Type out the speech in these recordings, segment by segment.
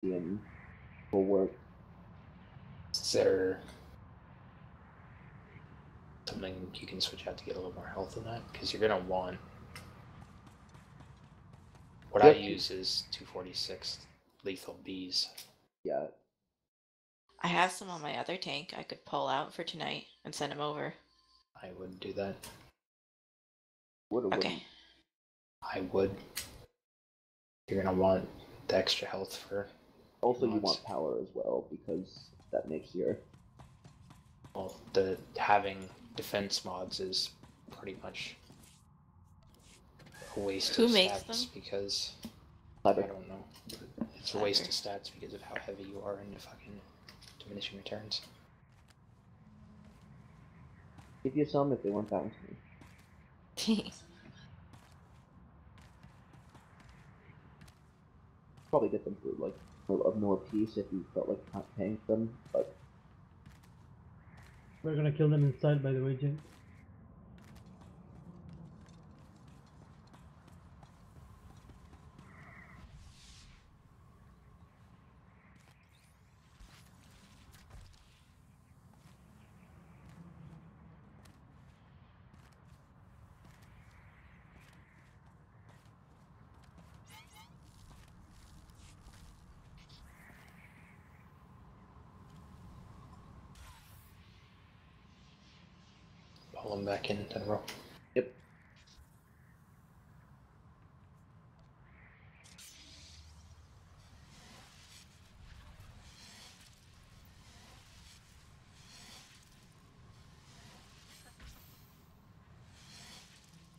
and will work. Is there something you can switch out to get a little more health in that? Because you're gonna want. What I use is 246 lethal bees. Yeah. I have some on my other tank I could pull out for tonight and send him over. I would do that. Would or Okay. wouldn't? I would. You're gonna want the extra health for. Also, mods. you want power as well because that makes your. Well, having defense mods is pretty much a waste Who of makes stats them? because Cyber. I don't know. It's a waste of stats because of how heavy you are into fucking diminishing returns. Give you some if they weren't bound to me. Probably get them for like no piece if you felt like not paying them, but We're gonna kill them inside, by the way, Jim. Pull them back in a row. yep.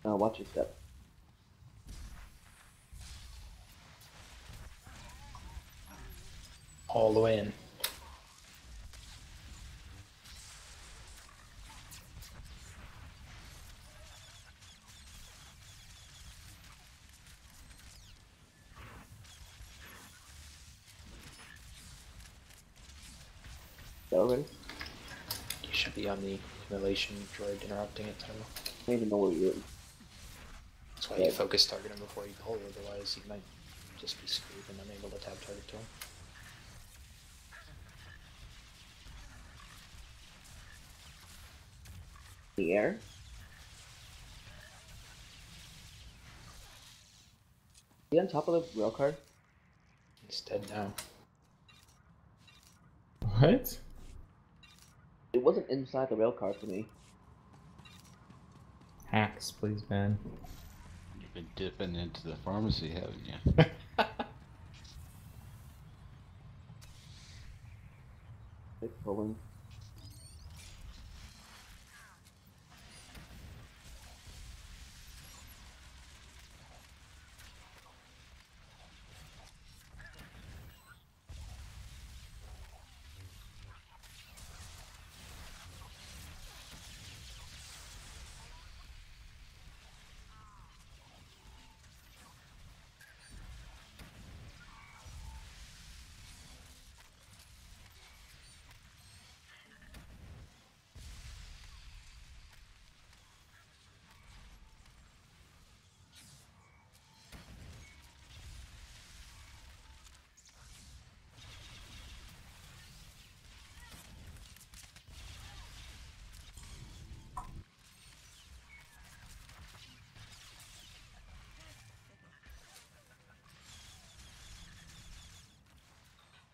Watch your step. All the way in. That already? You should be on the accumulation droid interrupting it. I don't even know where you're. That's why you focus target him before you pull, otherwise you might just be screwed and unable to tab target to him. The air? Is he on top of the rail car? He's dead now. What? It wasn't inside the rail car for me. Hacks, please, man. You've been dipping into the pharmacy, haven't you? Like pulling.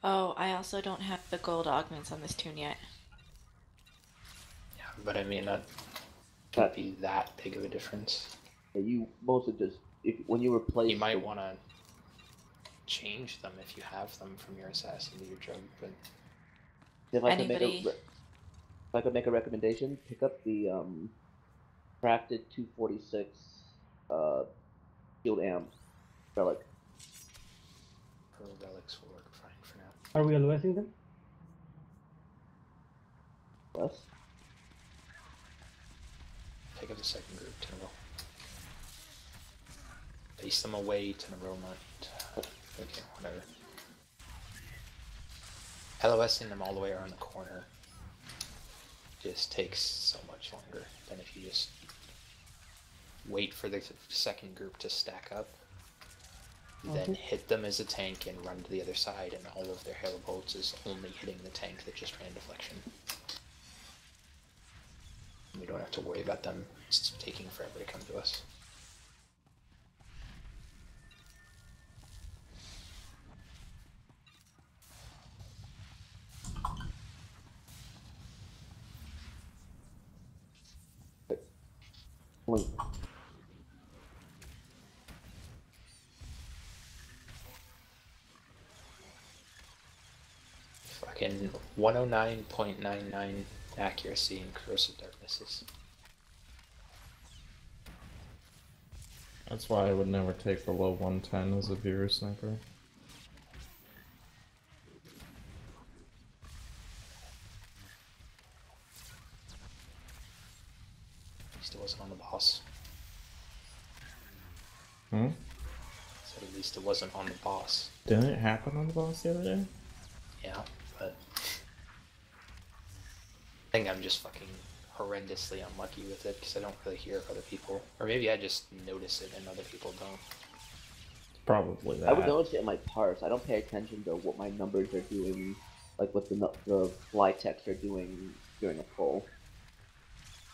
Oh, I also don't have the gold augments on this tune yet. Yeah, but I mean, that can't be that big of a difference. Yeah, you mostly just when you replace. You might want to change them if you have them from your assassin to your drug, but If I could make a recommendation, pick up the crafted 246 shield amp relic. relics will work fine for now. Are we LOSing them? Yes. Pick up the second group to row. Face them away to the row, not. Okay, whatever. LOSing them all the way around the corner just takes so much longer than if you just wait for the second group to stack up. then hit them as a tank and run to the other side, and all of their hail bolts is only hitting the tank that just ran deflection. We don't have to worry about them taking forever to come to us. Wait. Fucking 109.99 accuracy in corrosive darknesses. That's why I would never take below 110 as a viewer sniper. At least it wasn't on the boss. Hmm? So at least it wasn't on the boss. Didn't it happen on the boss the other day? Yeah, but I think I'm just fucking horrendously unlucky with it because I don't really hear of other people. Or maybe I just notice it and other people don't. Probably that. I would notice it in my parts. I don't pay attention to what my numbers are doing, like what the fly text are doing during a pull.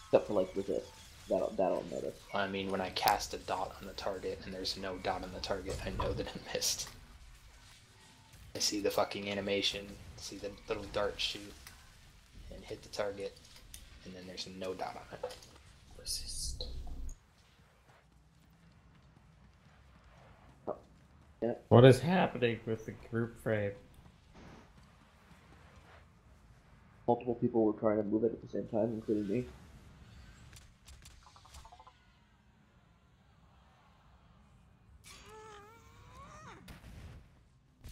Except for like resist. That'll notice. I mean, when I cast a dot on the target and there's no dot on the target, I know that it missed. I see the fucking animation, see the little dart shoot, and hit the target, and then there's no dot on it. Resist. Oh. Yeah. What is happening with the group frame? Multiple people were trying to move it at the same time, including me.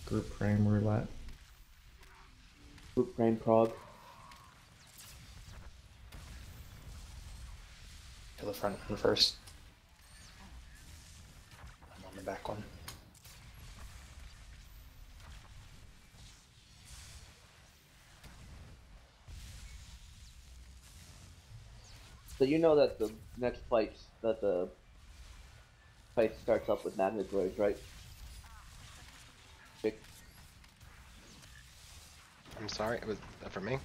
Group frame roulette. Group frame prog. Kill the front one first. I'm on the back one. So you know that the next fight, that the fight starts up with magnet droids, right? I'm sorry, it was that for me?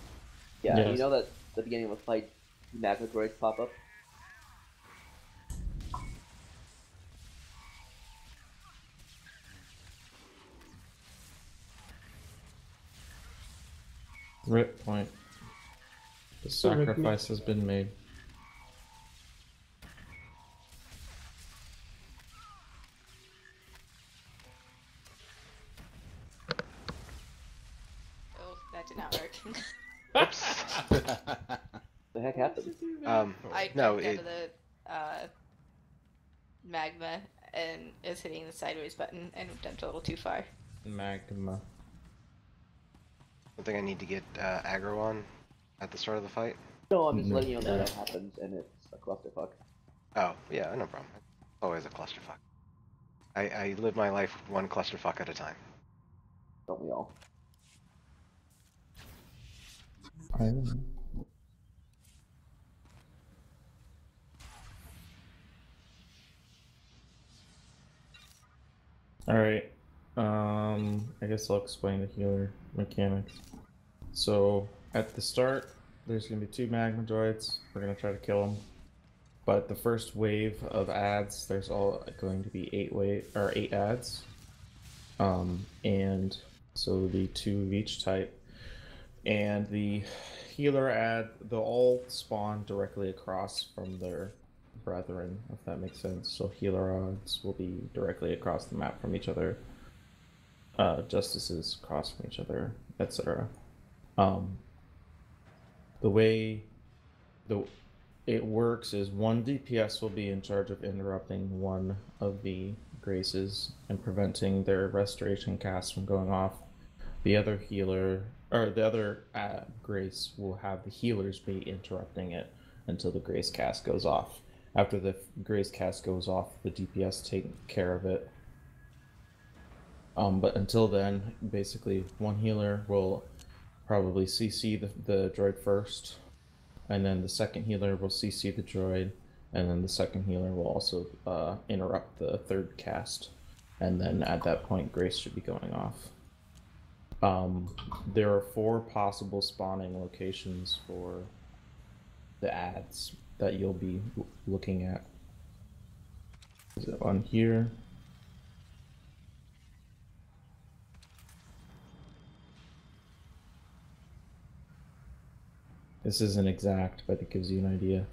Yeah, Yes. you know that at the beginning of a fight, magnet droids pop up? Rip point. The sacrifice has been made. Oh, that did not work. Oops. The heck happened? I No, jumped out it, of the magma and is hitting the sideways button and jumped a little too far. Magma. I think I need to get aggro on at the start of the fight. No, I'm just letting you know that happens, and it's a clusterfuck. Oh, yeah, no problem. Always a clusterfuck. I live my life one clusterfuck at a time. Don't we all? I don't know. Alright, I guess I'll explain the healer mechanics. So, at the start, there's going to be 2 magma droids. We're going to try to kill them. But the first wave of adds, there's all going to be 8 adds. And so the 2 of each type. And the healer add, they'll all spawn directly across from their brethren, if that makes sense. So healer odds will be directly across the map from each other. Justices across from each other, etc. The way it works is one DPS will be in charge of interrupting one of the graces and preventing their restoration cast from going off. The other healer, or the other grace, will have the healers be interrupting it until the grace cast goes off. After the grace cast goes off, the DPS take care of it. But until then, basically, one healer will probably CC the droid first, and then the second healer will CC the droid, and then the second healer will also interrupt the third cast. and then at that point, Grace should be going off. There are 4 possible spawning locations for the ads that you'll be looking at. Is it on here? This isn't exact, but it gives you an idea.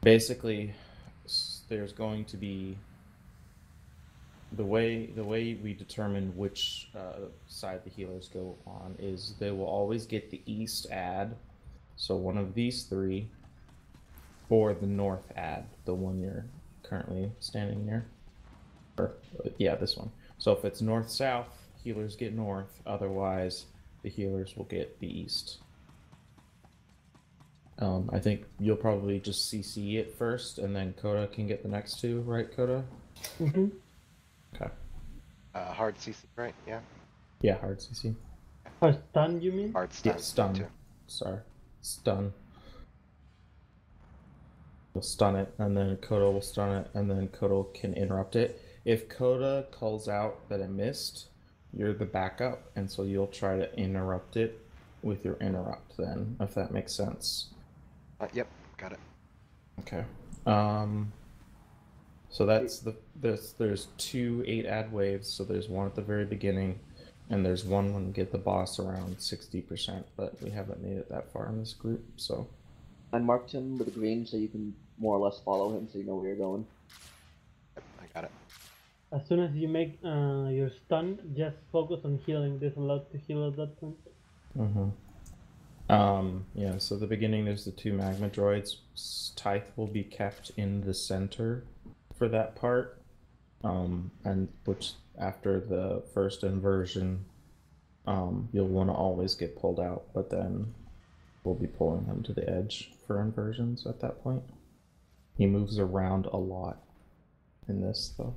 Basically, there's going to be the way we determine which side the healers go on is they will always get the east ad, so one of these 3, or the north ad, the one you're currently standing near. Or yeah, this one. So if it's north-south, healers get north. Otherwise, the healers will get the east. I think you'll probably just CC it first, and then Coda can get the next 2, right, Coda? Mm-hmm. Okay. Hard CC, right? Yeah. Yeah, hard CC. Oh, stun, you mean? Hard stun. Yeah, stun. Too. Sorry. Stun. We'll stun it, and then Coda will stun it, and then Coda can interrupt it. If Coda calls out that it missed, you're the backup, and so you'll try to interrupt it with your interrupt then, if that makes sense. Yep, got it. Okay. So that's there's 2 8-ad waves, so there's one at the very beginning, and there's one when we get the boss around 60%, but we haven't made it that far in this group, so. I marked him with a green so you can more or less follow him so you know where you're going. Yep, I got it. As soon as you make your stun, just focus on healing. There's a lot to heal at that point. Mm-hmm. Yeah, so at the beginning there's the 2 magma droids. Tithe will be kept in the center for that part. And which after the first inversion, you'll want to always get pulled out, but then we'll be pulling him to the edge for inversions at that point. He moves around a lot in this though.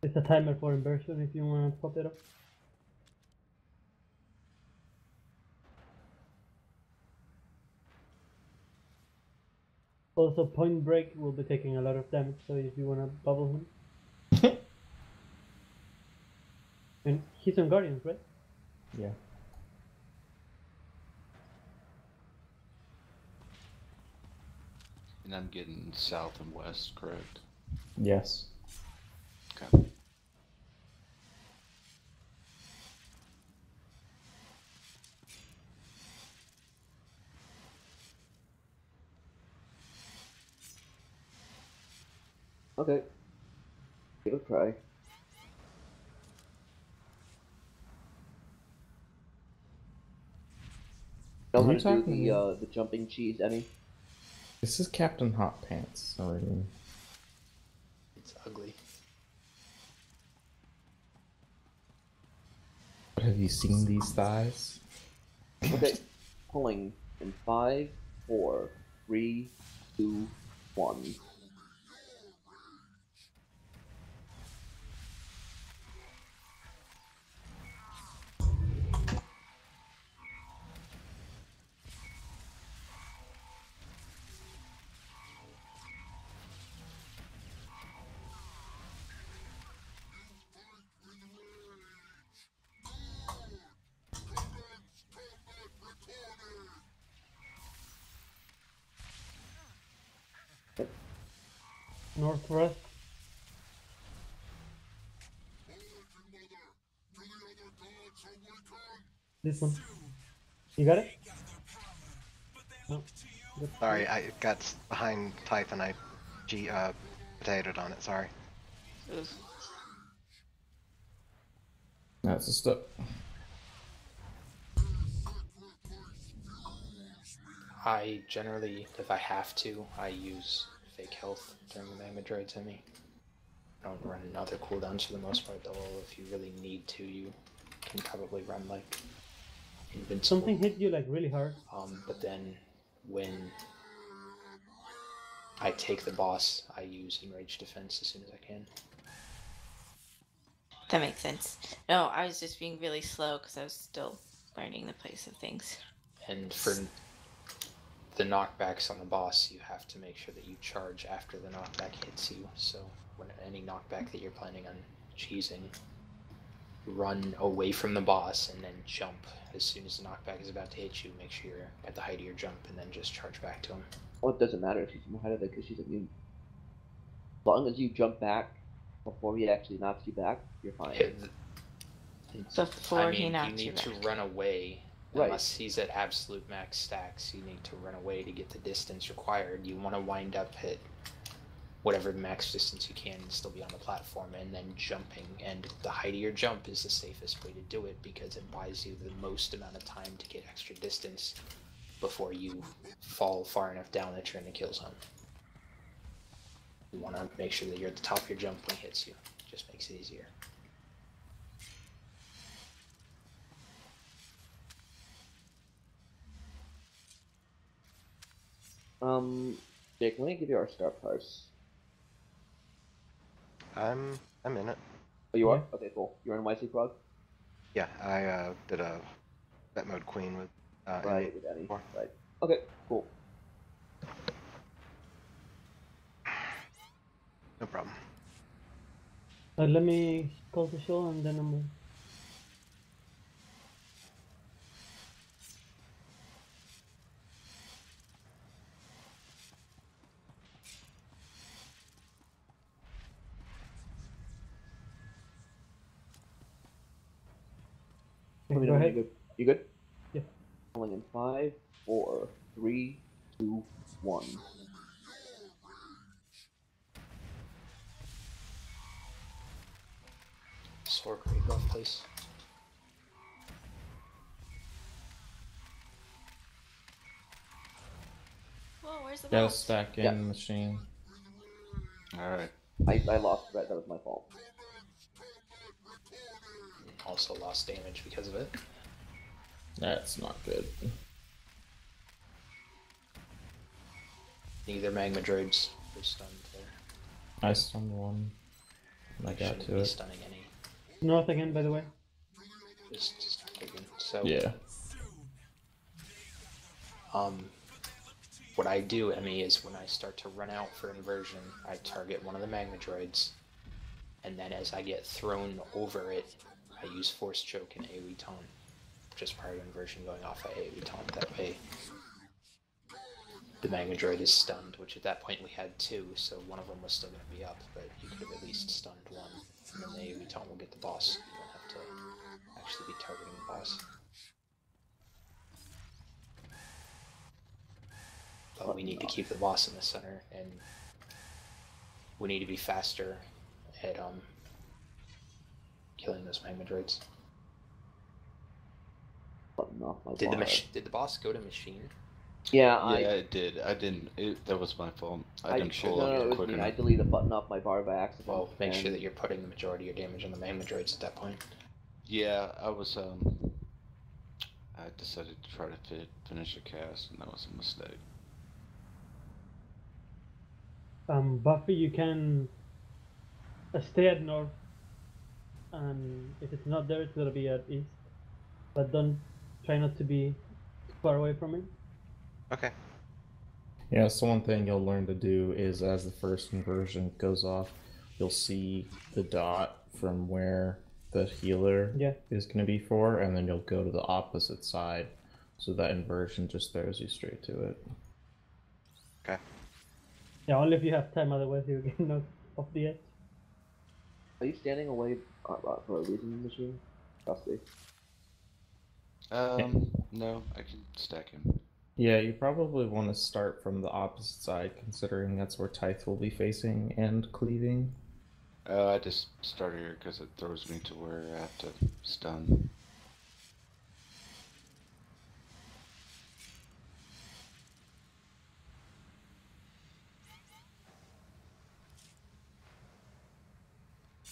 It's a timer for inversion if you want to pop it up. Also, Point Break will be taking a lot of damage, so if you want to bubble him. And he's on Guardians, right? Yeah. And I'm getting south and west, correct? Yes. Okay. Okay. Give it a try. Know how to do the jumping cheese, any? This is Captain Hot Pants already. It's ugly. Have you seen these thighs? Okay. Pulling in 5, 4, 3, 2, 1. Northwest. This one. You got it? No. Good. Sorry, I got behind Tithe and I potatoed on it, sorry. Ugh. That's the stuff. I generally, if I have to, I use fake health during the magma droids on me. I don't run other cooldowns for the most part, though. If you really need to, you can probably run like invincible. Something hit you like really hard. But then when I take the boss, I use enraged defense as soon as I can. That makes sense. No, I was just being really slow because I was still learning the place of things. And the knockbacks on the boss, you have to make sure that you charge after the knockback hits you. So when any knockback that you're planning on cheesing, run away from the boss and then jump as soon as the knockback is about to hit you. Make sure you're at the height of your jump and then just charge back to him. Well, it doesn't matter if she's in the height of it because she's immune. As long as you jump back before he actually knocks you back, you're fine. Before he knocks you you need back. to run away. Right. Unless he's at absolute max stacks, you need to run away to get the distance required. You want to wind up at whatever max distance you can and still be on the platform, and then jumping. And the height of your jump is the safest way to do it because it buys you the most amount of time to get extra distance before you fall far enough down that you're in the kill zone. You want to make sure that you're at the top of your jump when he hits you. It just makes it easier. Jake, let me give you our star price. I'm in it. Oh, you are? Yeah. Okay, cool. You're in YC Frog? Yeah, I did a bet mode queen with Right, with Annie. Four. Right. Okay, cool. No problem. Let me call the show and then I'm. Let me Go know when ahead. you're good. You good? Yeah. Rolling in 5, 4, 3, 2, 1. Sword rate buff, please. Whoa, where's the Gotta boss? stack in Yeah. machine. Alright. I lost threat, that was my fault. Also lost damage because of it. That's not good. Neither magma droids were stunned there. I stunned one. And I got Shouldn't to be it. stunning any. North again, by the way. Just taken. So Yeah. what I do, Emmy, is when I start to run out for inversion, I target one of the magma droids, and then as I get thrown over it, I use force choke and AoE taunt just prior to inversion going off. I AoE taunt that way. The magma droid is stunned, which at that point we had two, so one of them was still going to be up, but you could have at least stunned one, and then the AoE taunt will get the boss. You don't have to actually be targeting the boss. But we need to keep the boss in the center, and we need to be faster at killing those magma droids. Button off my Did bar. the boss go to machine? Yeah, Yeah, it did. I didn't. That was my fault. I didn't pull no, up it was quick me. enough. I deleted a button off my bar by accident. Well, make sure and- that you're putting the majority of your damage on the magma droids at that point. Yeah, I was. I decided to try to finish a cast, and that was a mistake. Buffy, you can stay at north, and if it's not there, it's gonna be at east. But don't try not to be far away from it. Okay. Yeah, so one thing you'll learn to do is as the first inversion goes off, you'll see the dot from where the healer Yeah. is going to be for, and then you'll go to the opposite side, so that inversion just throws you straight to it. Okay. Yeah, only if you have time, otherwise you'll get knocked off the edge. Are you standing away for a reason, machine? Trusty. No, I can stack him. Yeah, you probably want to start from the opposite side, considering that's where Tithe will be facing and cleaving. I just started here because it throws me to where I have to stun.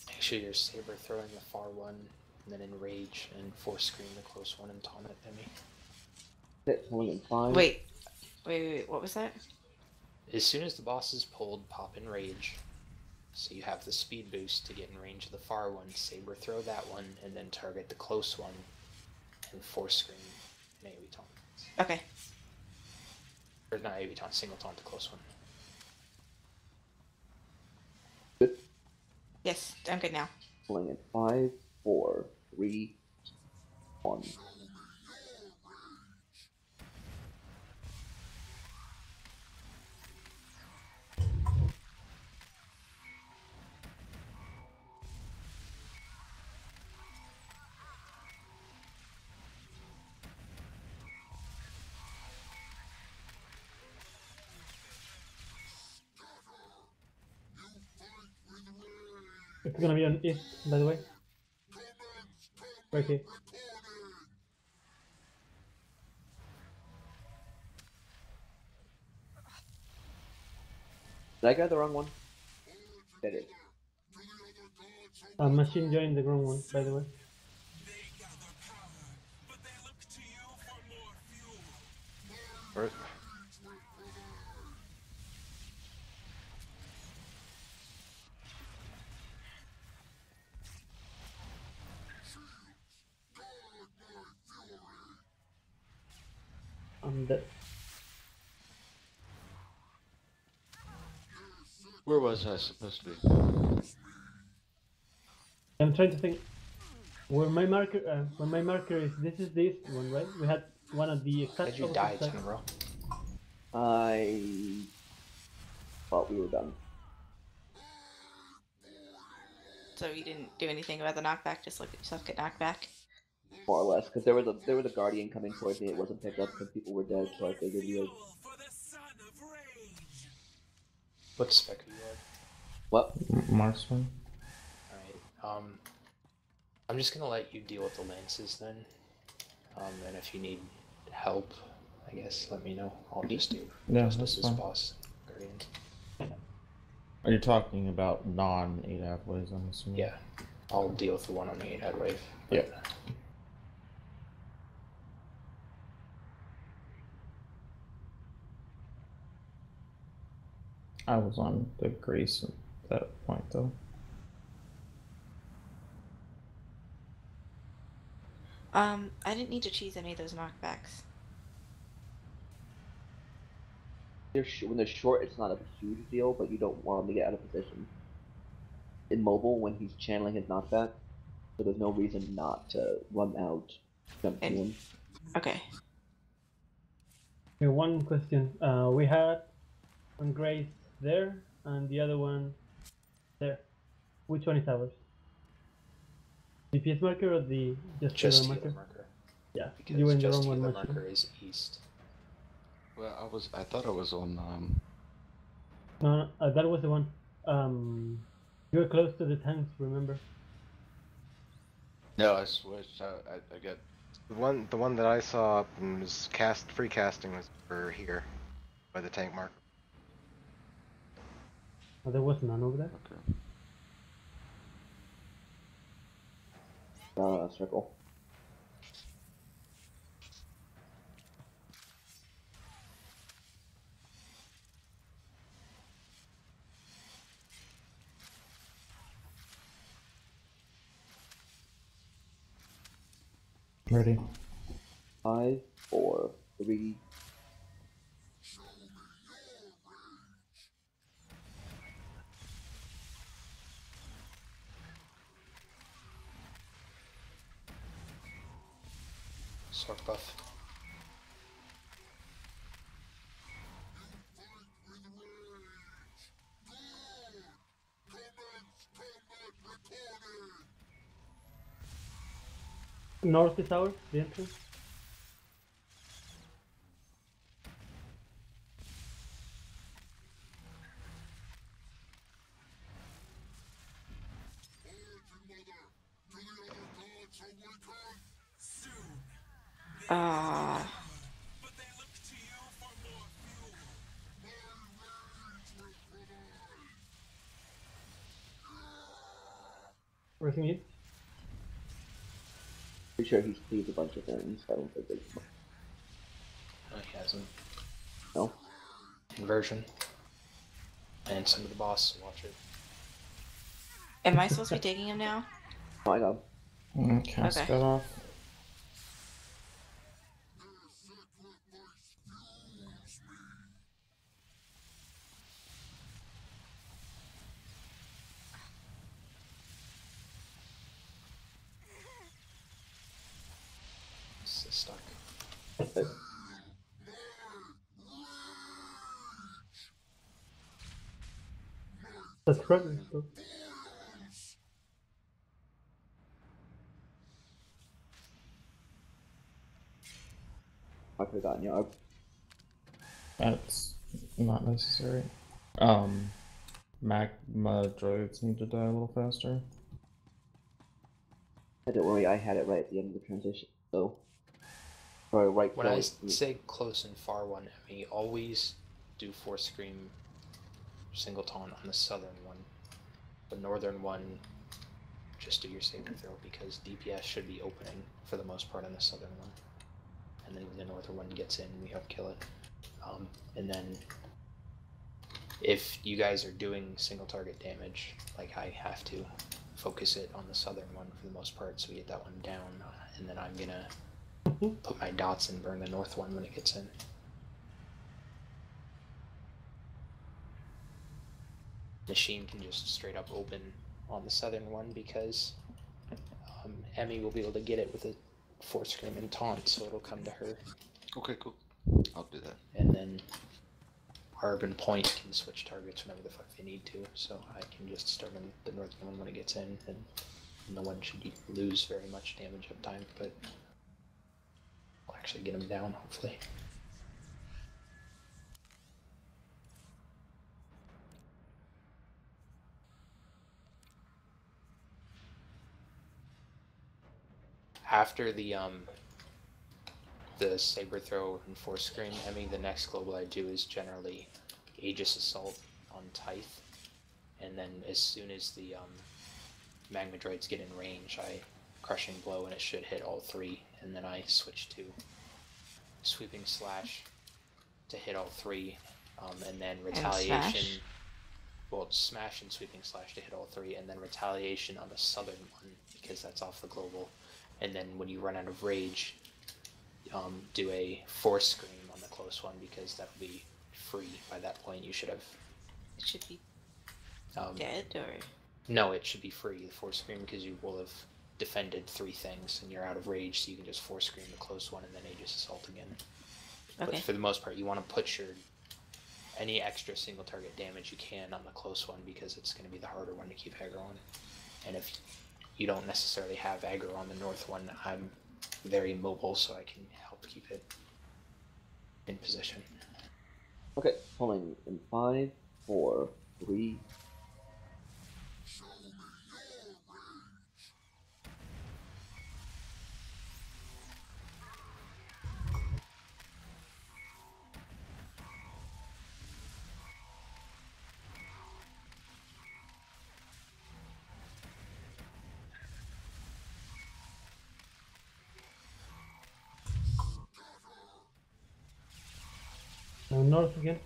Make sure you're saber throwing the far one, and then enrage and force screen the close one and taunt it, Emmy. Hit rolling in 5. Wait, what was that? As soon as the boss is pulled, pop enrage. So you have the speed boost to get in range of the far one, saber throw that one, and then target the close one, and force screen and AoE taunt. Okay. Or not AV taunt, single taunt, the close one. Good. Yes, I'm good now. Pulling in 5, 4, 3, 1. It's gonna be on east, by the way. Right here. Did I get the wrong one? That is. Machine joined the wrong one, by the way. Or, I'm dead. Where was I supposed to be? I'm trying to think where my marker is. This is the east one, right? We had one at the How exact did you opposite die, side. General? I thought we were done. So you didn't do anything about the knockback, just look at yourself get knocked back? More or less, because there was a guardian coming towards me. It wasn't picked up because people were dead, so I figured we had... What spec are you on? What? Marksman. Alright, I'm just gonna let you deal with the lances then. And if you need help, I guess let me know. I'll just do Yeah, Justice that's fine. Boss Guardian. Are you talking about non-8 ways, I'm assuming? Yeah, I'll deal with the one on the 8-head wave. Yeah. I was on the Grace at that point, though. I didn't need to cheese any of those knockbacks. When they're short, it's not a huge deal, but you don't want him to get out of position. Immobile when he's channeling his knockback, so there's no reason not to run out, jump to And- him. Okay. Okay, one question. We had one Grace there and the other one there. Which one is ours? DPS marker or the Just healer healer marker? marker. Yeah, Because you were in the just wrong one, healer machine. marker is east. Well, I thought I was on. No, that was the one. You were close to the tanks, remember? No, I switched. I got. the one that I saw and was free casting was for here, by the tank mark. Oh, there was none over there. Okay. Circle. Ready? 5, 4, 3. Sword buff. North is ours, the entrance. Working it. Pretty sure he's cleared a bunch of things. I don't think there's No, he hasn't. no. Inversion. And some of the boss, watch it. Am I supposed to be taking him now? Oh, I got him. Cast Okay. that off. Okay. That's progress, though. I could have gotten you. That's not necessary. Magma droids need to die a little faster. Don't worry, I had it right at the end of the transition. So, or right. When I say close and far one, I mean always do Force Scream Singleton on the southern one. The northern one, just do your saving throw because DPS should be opening for the most part on the southern one. And then when the northern one gets in, we help kill it. And then if you guys are doing single target damage, like I have to, focus it on the southern one for the most part so we get that one down. And then I'm gonna put my dots and burn the north one when it gets in. Machine can just straight up open on the southern one because Emmy will be able to get it with a Force Scream and Taunt, so it'll come to her. Okay, cool. I'll do that. And then Urban Point can switch targets whenever the fuck they need to, so I can just start on the northern one when it gets in, and no one should lose very much damage up time, but I'll actually get him down, hopefully. After the Saber Throw and Force Scream, I mean, the next global I do is generally Aegis Assault on Tithe, and then as soon as the Magma Droids get in range, I Crushing Blow, and it should hit all three, and then I switch to Sweeping Slash to hit all three, and then Retaliation. Well, Smash and Sweeping Slash to hit all three, and then Retaliation on the southern one, because that's off the global. And then when you run out of rage, do a Force Scream on the close one, because that'll be free by that point. You should have... It should be dead, or... No, it should be free, the Force Scream, because you will have defended three things, and you're out of rage, so you can just Force Scream the close one, and then Aegis Assault again. Okay. But for the most part, you want to put your... any extra single target damage you can on the close one, because it's going to be the harder one to keep aggro on. And if you don't necessarily have aggro on the north one, I'm very mobile, so I can help keep it in position. Okay, pulling in 5, 4, 3. Now north again.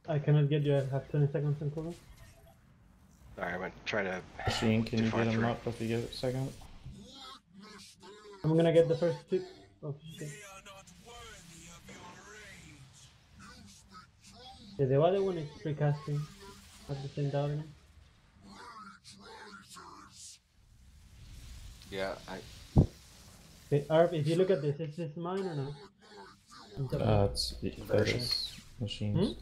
I cannot get you. I have 20 seconds in cooldown. Alright, I'm gonna try to. Machine, can you define get him through. up if you get a second? I'm gonna get the first two. Oh shit. Yeah, the other one is precasting at the same time. Yeah, Okay, Arp, if you look at this, is this mine or no? It's Conversion. machines.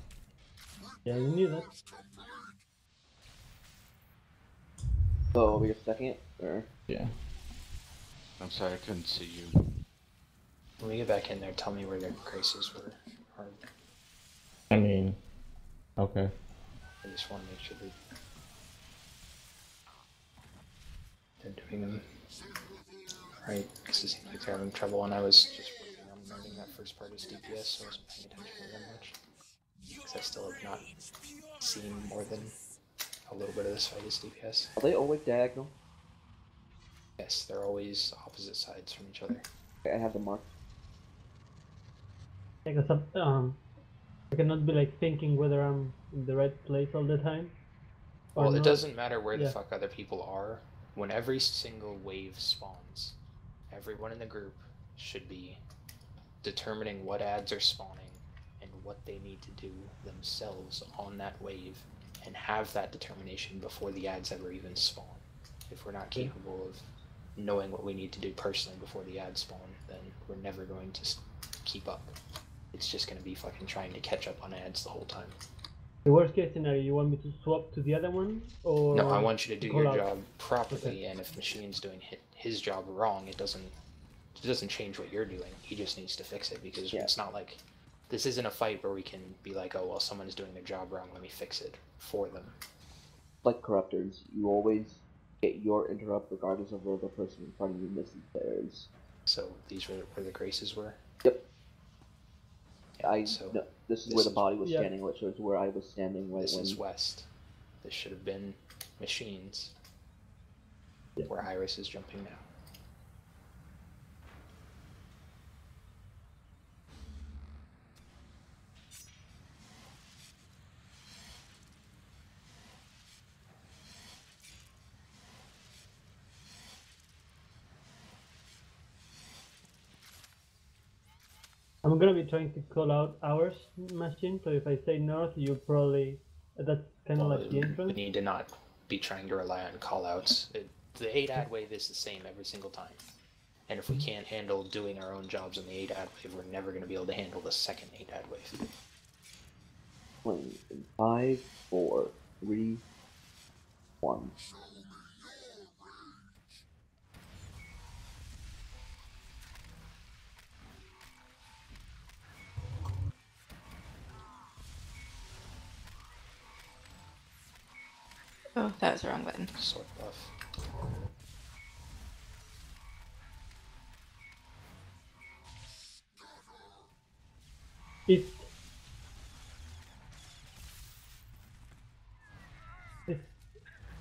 Yeah, you knew that. So, will be your second, or? Yeah. I'm sorry, I couldn't see you. When we get back in there, tell me where their graces were hard. I mean, okay. I just want to make sure they're doing them right, because it seems like they're having trouble, and I was just working on learning that first part as DPS, so I wasn't paying attention to them much. Because I still have not seen more than a little bit of this fight as DPS. Are they always diagonal? Yes, they're always opposite sides from each other. Okay, I have them marked. Because I cannot be like thinking whether I'm in the right place all the time. or Well, it not. doesn't matter where the Yeah. fuck other people are. When every single wave spawns, everyone in the group should be determining what ads are spawning and what they need to do themselves on that wave, and have that determination before the ads ever even spawn. If we're not capable of knowing what we need to do personally before the ads spawn, then we're never going to keep up. It's just going to be fucking trying to catch up on ads the whole time. The worst case scenario, you want me to swap to the other one, or No, I want you to do call your out? job properly, Okay. and if Machine's doing his job wrong, it doesn't change what you're doing. He just needs to fix it, because it's not like this isn't a fight where we can be like, oh well, someone's doing their job wrong, let me fix it for them. Like corruptors, you always get your interrupt regardless of where the person in front of you misses theirs. So these were where the graces were. Yep. Yeah, so no, this is where the body was yeah. standing, which was where I was standing right this when. is west. This should have been Machines. Yeah. Where Iris is jumping now. I'm gonna be trying to call out ours machine, so if I say north, you probably that's kind of like the We entrance. need to not be trying to rely on callouts. The 8 ad wave is the same every single time. And if we can't handle doing our own jobs on the 8 ad wave, we're never going to be able to handle the second 8 ad wave. Playing in 5, 4, 3, 1. Oh, that was the wrong button. Sword buff. East. It's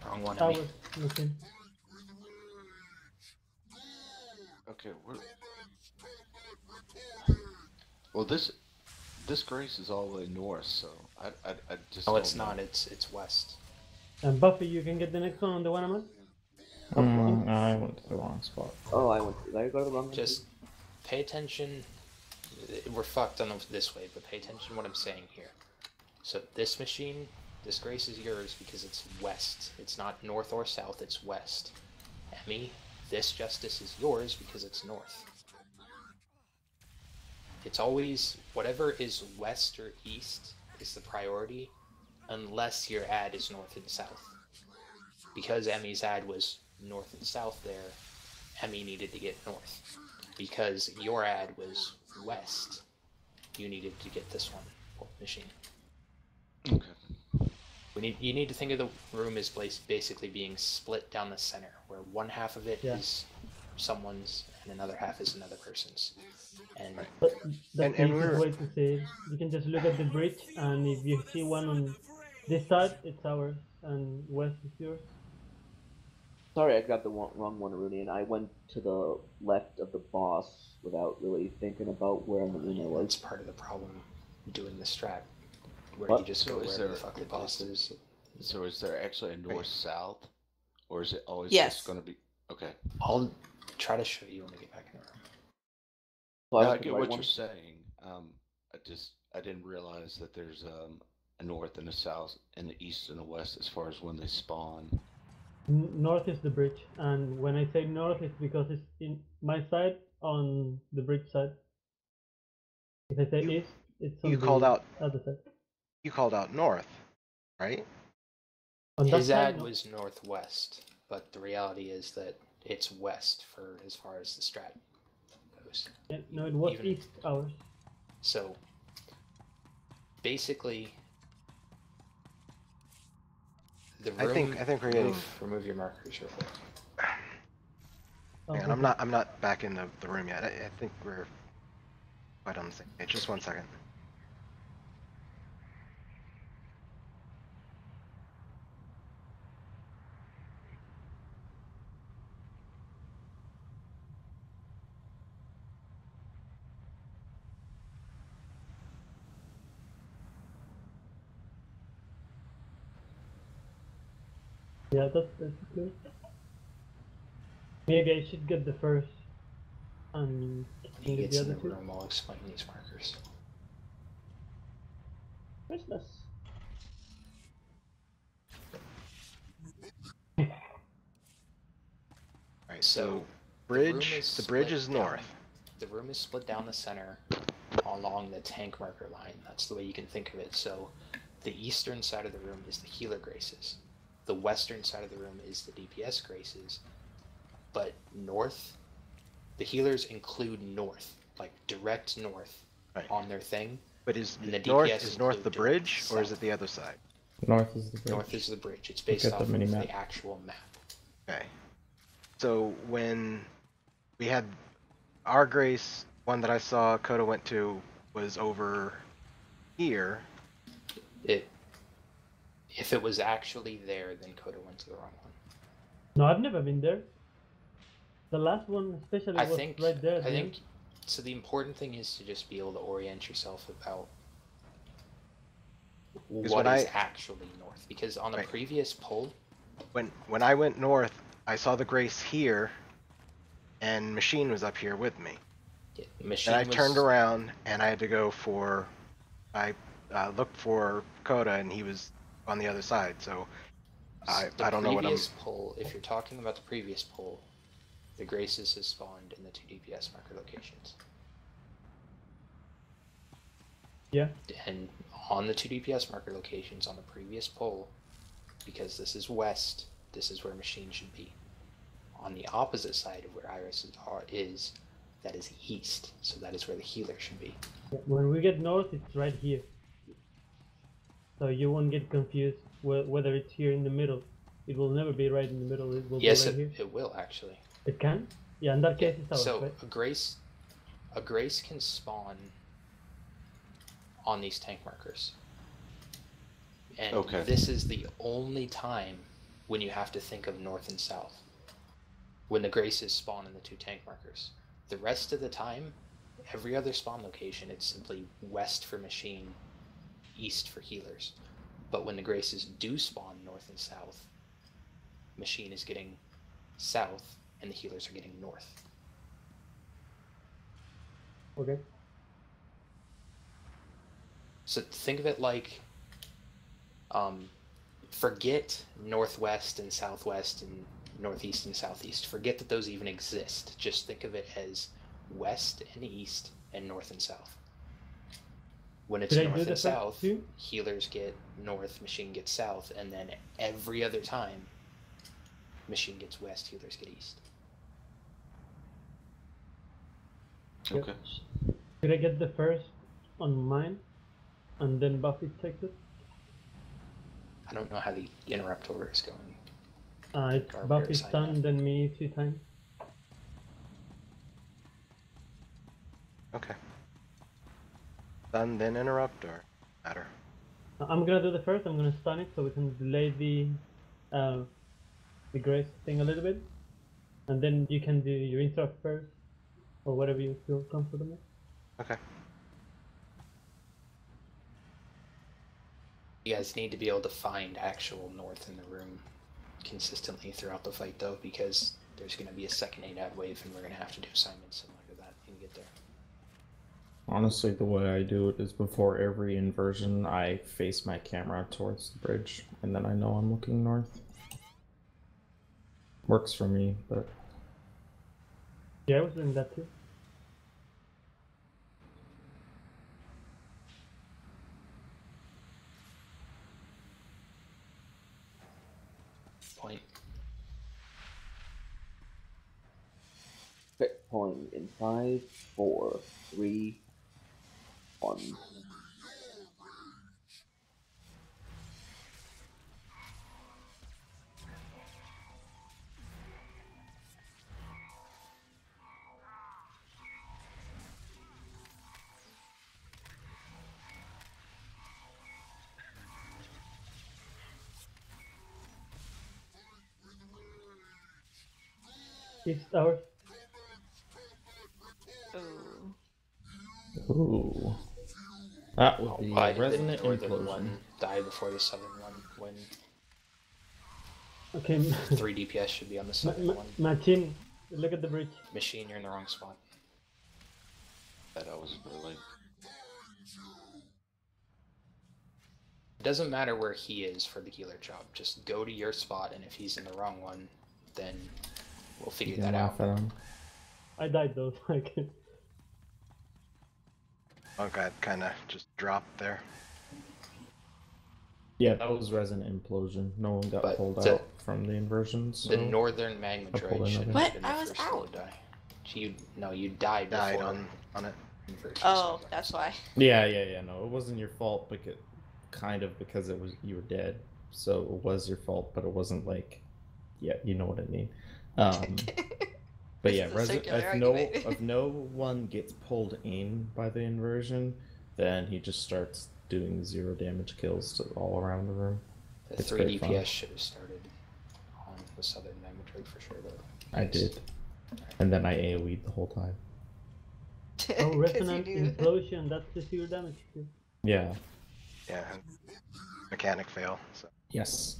Wrong one, ours Emmy. machine. Okay, well, this grace is all the way north, so I just. No, don't it's know. not. It's west. And Buffy, you can get the next one on the one I'm on. I went to the wrong spot. Oh, did I go to the wrong one? Just pay attention. We're fucked on this way, but pay attention to what I'm saying here. So this machine, this grace is yours because it's west. It's not north or south, it's west. Emmy, this justice is yours because it's north. It's always, whatever is west or east is the priority, unless your ad is north and south. Because Emmy's ad was north and south there, Emmy needed to get north. Because your ad was west, you needed to get this one, machine. Okay. You need to think of the room as basically being split down the center, where one half of it is someone's and another half is another person's. And But that's the And easiest we're- way to say it. You can just look at the bridge, and if you see one on this side, it's ours, and west is yours. Sorry, I grabbed the wrong one, Rooney, and I went to the left of the boss without really thinking about where in the room I that's was. part of the problem doing the strat. Where What? you just So go is wherever the there- fuck the boss is. So is there actually a north-south, or is it always Yes. just going to be? Okay. I'll try to show you when we get back in the room. So No, I went to get the right what one. you're saying. I didn't realize that there's a north and a south and the east and the west as far as when they spawn. North is the bridge, and when I say north, it's because it's in my side on the bridge side. If I say east, it's on You the called out. other side. You called out north, right? On that His side, ad no. was northwest, but the reality is that it's west for as far as the strat goes. Yeah, no, it was even- east ours. So basically, the room. I think we're getting. remove your markers real quick. Oh, And I'm not back in the room yet. I think we're quite on the same page. Just one second. Yeah, that's good. Maybe I should get the first and When he get gets the in other the two. room, I'll explain these markers. Christmas. Alright, So, so the room bridge. is The bridge split is down- north. The room is split down the center along the tank marker line. That's the way you can think of it. So the eastern side of the room is the healer graces. The western side of the room is the DPS graces. But north, the healers include north, like direct north Right. on their thing. But is And the north DPS is north the include direct bridge, or is south. it the other side? North is the bridge. North is the bridge. It's based at off the of mini-map. the actual map. Okay. So when we had our grace, one that I saw Coda went to was over here. If it was actually there, then Coda went to the wrong one. No, I've never been there. The last one especially I was think. right there. at I the think. end. So the important thing is to just be able to orient yourself about what when is I- actually north. Because on the Right. previous poll, When I went north, I saw the grace here, and Machine was up here with me. machine And I was, turned around, and I had to go for. I looked for Coda, and he was on the other side. So I don't know what I'm. The previous poll, if you're talking about the previous poll, the Graces has spawned in the 2 DPS marker locations. Yeah. And on the 2 DPS marker locations on the previous poll, because this is west, this is where machine should be. On the opposite side of where Iris is, that is east, so that is where the healer should be. When we get north, it's right here. So you won't get confused whether it's here in the middle. It will never be right in the middle. It will Yes, be right here. it will actually. It can? Yeah, in that case it's ours, So right? a grace can spawn on these tank markers. And Okay. this is the only time when you have to think of north and south. When the graces spawn in the 2 tank markers. The rest of the time, every other spawn location, it's simply west for machine, east for healers. But when the graces do spawn north and south, machine is getting south and the healers are getting north. Okay. So think of it like, forget northwest and southwest and northeast and southeast. Forget that those even exist. Just think of it as west and east and north and south. When it's Did I do north the and first south, two? healers get north, machine gets south, and then every other time, machine gets west, healers get east. Yep. Okay. Did I get the first on mine? And then Buffy takes it? I don't know how the interrupt order is going. It's Or Buffy Parasite, stun, then me 2 times. Okay. Done, then interrupt, or matter. I'm gonna do the first. I'm gonna stun it so we can delay the grace thing a little bit, and then you can do your interrupt first, or whatever you feel comfortable. Okay. You guys need to be able to find actual north in the room consistently throughout the fight, though, because there's going to be a second 8-ad wave, and we're going to have to do assignments similar to that when we get there. Honestly, the way I do it is before every inversion, I face my camera towards the bridge, and then I know I'm looking north. Works for me, but Yeah, I was doing that too. Point. Okay, pulling in 5, 4, 3, 1. It's ours. Ooh. ooh, that would be Why a did the resonant northern implosion. one die before the southern one when Okay, 3 DPS should be on the southern one? Martin, look at the bridge. Machine, you're in the wrong spot. That I was really. It doesn't matter where he is for the healer job. Just go to your spot, and if he's in the wrong one, then We'll You figure can that laugh out. at him. I died though. Like, Okay, kind of just dropped there. Yeah, that was Resonant Implosion. No one got But pulled the- out from the inversion, so... The northern magma I'll pull droid should another. have been What? I the was first one out. to die. You died Died before on it. inversion Oh, started. that's why. Yeah, no, it wasn't your fault, because because it was you were dead, so it was your fault, but it wasn't like, yeah, you know what I mean. But This yeah, is a circular if no one gets pulled in by the inversion, then he just starts doing 0 damage kills to all around the room. The It's 3 great DPS fun. should have started on the southern magma droid for sure, though. I did, and then I AoE'd the whole time. oh, 'Cause resonant you do. implosion. That's the 0 damage kill. Yeah. Yeah, mechanic fail. So Yes.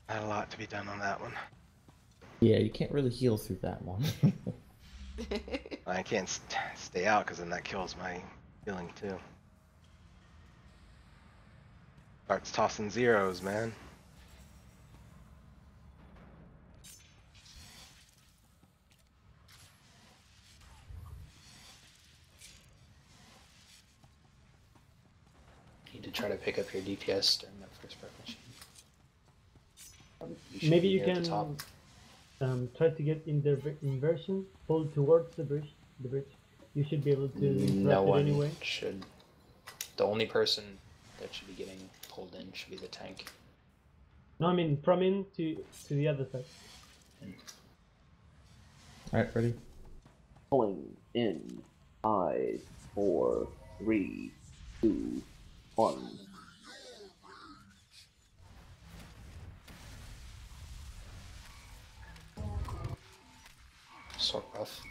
not a lot to be done on that one. Yeah, you can't really heal through that one. I can't stay out because then that kills my healing too. Starts tossing zeros, man. Need to try to pick up your DPS during that first breath machine. should Maybe be you near the can top. try to get in the inversion, pull towards the bridge. You should be able to No interrupt it one anyway. should. The only person that should be getting pulled in should be the tank. No, I mean from in to the other side. Alright, ready? Pulling in 5, 4, 3, 2, 1. Sort buff.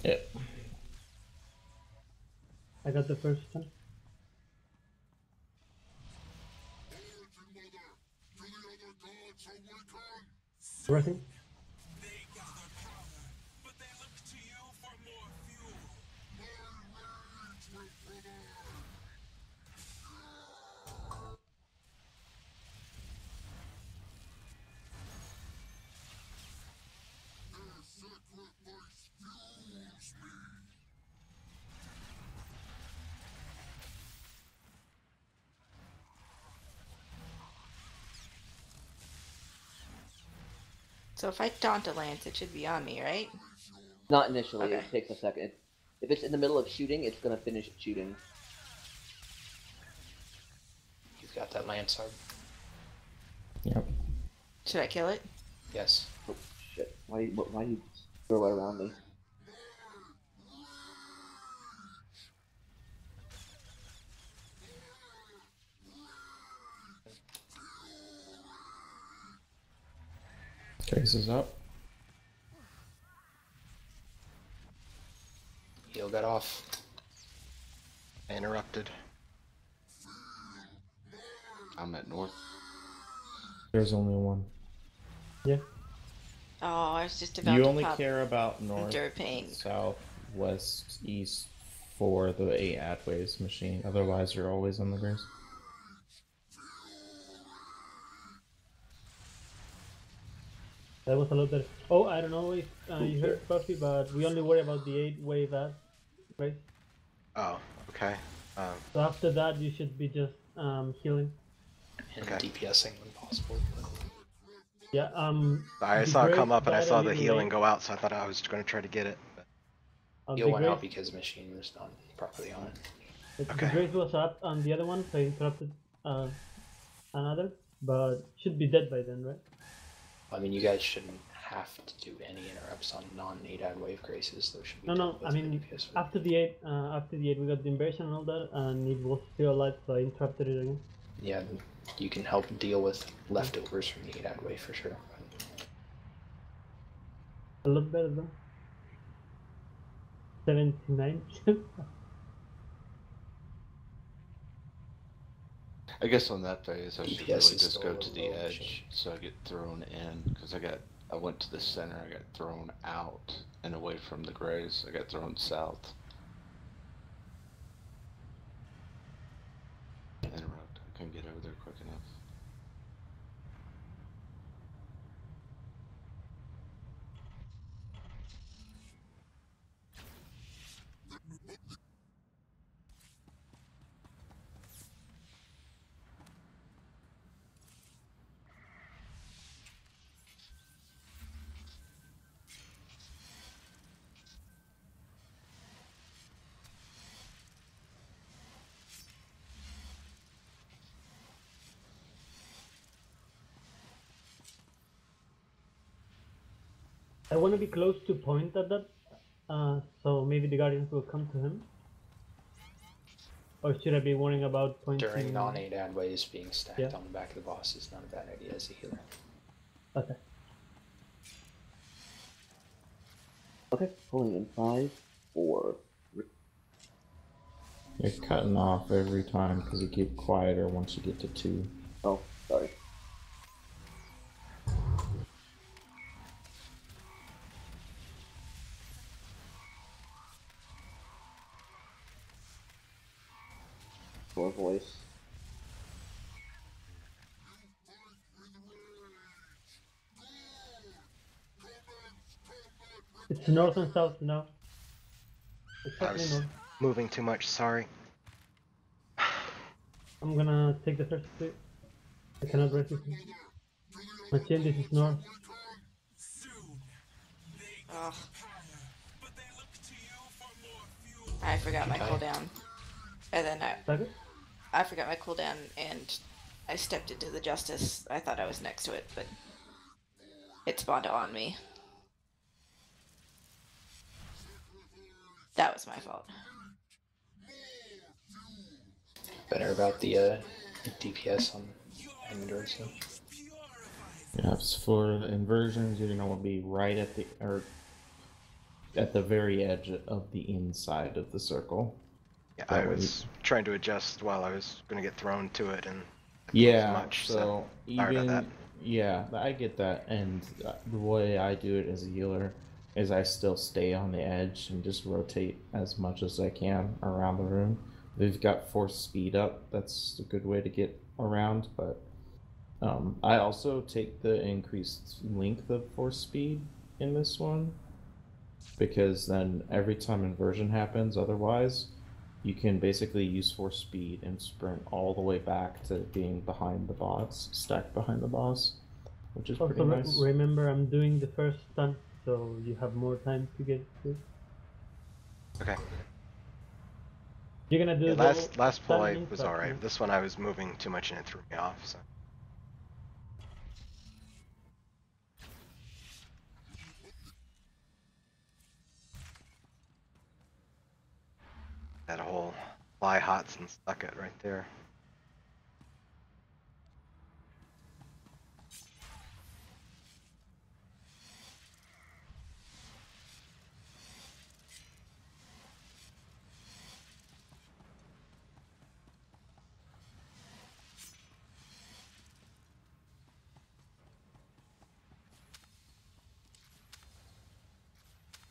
Yeah. I got the first one. Everything? So if I taunt a lance, it should be on me, right? Not initially, Okay. it takes a second. If it's in the middle of shooting, it's gonna finish shooting. You've got that lance arm. Yep. Should I kill it? Yes. Oh shit, why do you throw it around me? Traces up. Heal got off. Interrupted. I'm at north. There's only one. Yeah. Oh, I was just about You to only pop care about north, dirt pain. south, west, east for the 8 Adways machine. Otherwise, you're always on the grace. That was a lot better. Oh, I don't know if you heard Buffy, but we only worry about the 8 wave ad, right? Oh, okay. So after that, you should be just healing. And Okay. DPSing when possible. Yeah. I the saw it Grace come up and I died a saw the little healing late. go out, so I thought I was going to try to get it. But Heal The went out Grace, because machine was not properly on. the Okay. Grace was up on the other one, so I interrupted another, but should be dead by then, right? I mean, you guys shouldn't have to do any interrupts on non-8 wave graces. Those should be No, done I with mean DPS. after the 8, we got the invasion and all that, and it was still alive, so I interrupted it again. Yeah, you can help deal with leftovers from the 8 wave for sure. A lot better though. 79. I guess on that phase, I should DPS really is just still go a to the low edge, machine. so I get thrown in, because I went to the center, I got thrown out and away from the grays. I got thrown south. Interrupt. I couldn't get over there quick enough. I want to be close to point at that, so maybe the Guardians will come to him. Or should I be worrying about pointing? During non-8 waves, being stacked Yeah. on the back of the boss is not a bad idea as a healer. Okay. Okay, pulling in 5, 4. You're cutting off every time because you keep quieter once you get to 2. Oh, sorry. More voice. It's north and south now. It's I happening was north. moving too much, sorry. I'm gonna take the first split. I cannot resist it. Machine, this is north. Ugh. I forgot my Okay. cooldown. And then Second? I forgot my cooldown and I stepped into the Justice. I thought I was next to it, but it spawned on me. That was my fault. Better about the DPS on Inventories though. Yeah, for inversions, you're gonna be right at the very edge of the inside of the circle. Yeah, That I way was trying to adjust while I was going to get thrown to it and Yeah, much, so sorry about even that. yeah, I get that, and the way I do it as a healer is I still stay on the edge and just rotate as much as I can around the room. We've got force speed up. That's a good way to get around, but I also take the increased length of force speed in this one because then every time inversion happens, otherwise, you can basically use force speed and sprint all the way back to being behind the boss, stacked behind the boss, which is pretty Also, nice. remember I'm doing the first stun, so you have more time to get to it. Okay. You're gonna do Yeah, the last pull stun I was instruction. alright. This one I was moving too much and it threw me off, so. That whole fly hots and stuck it right there.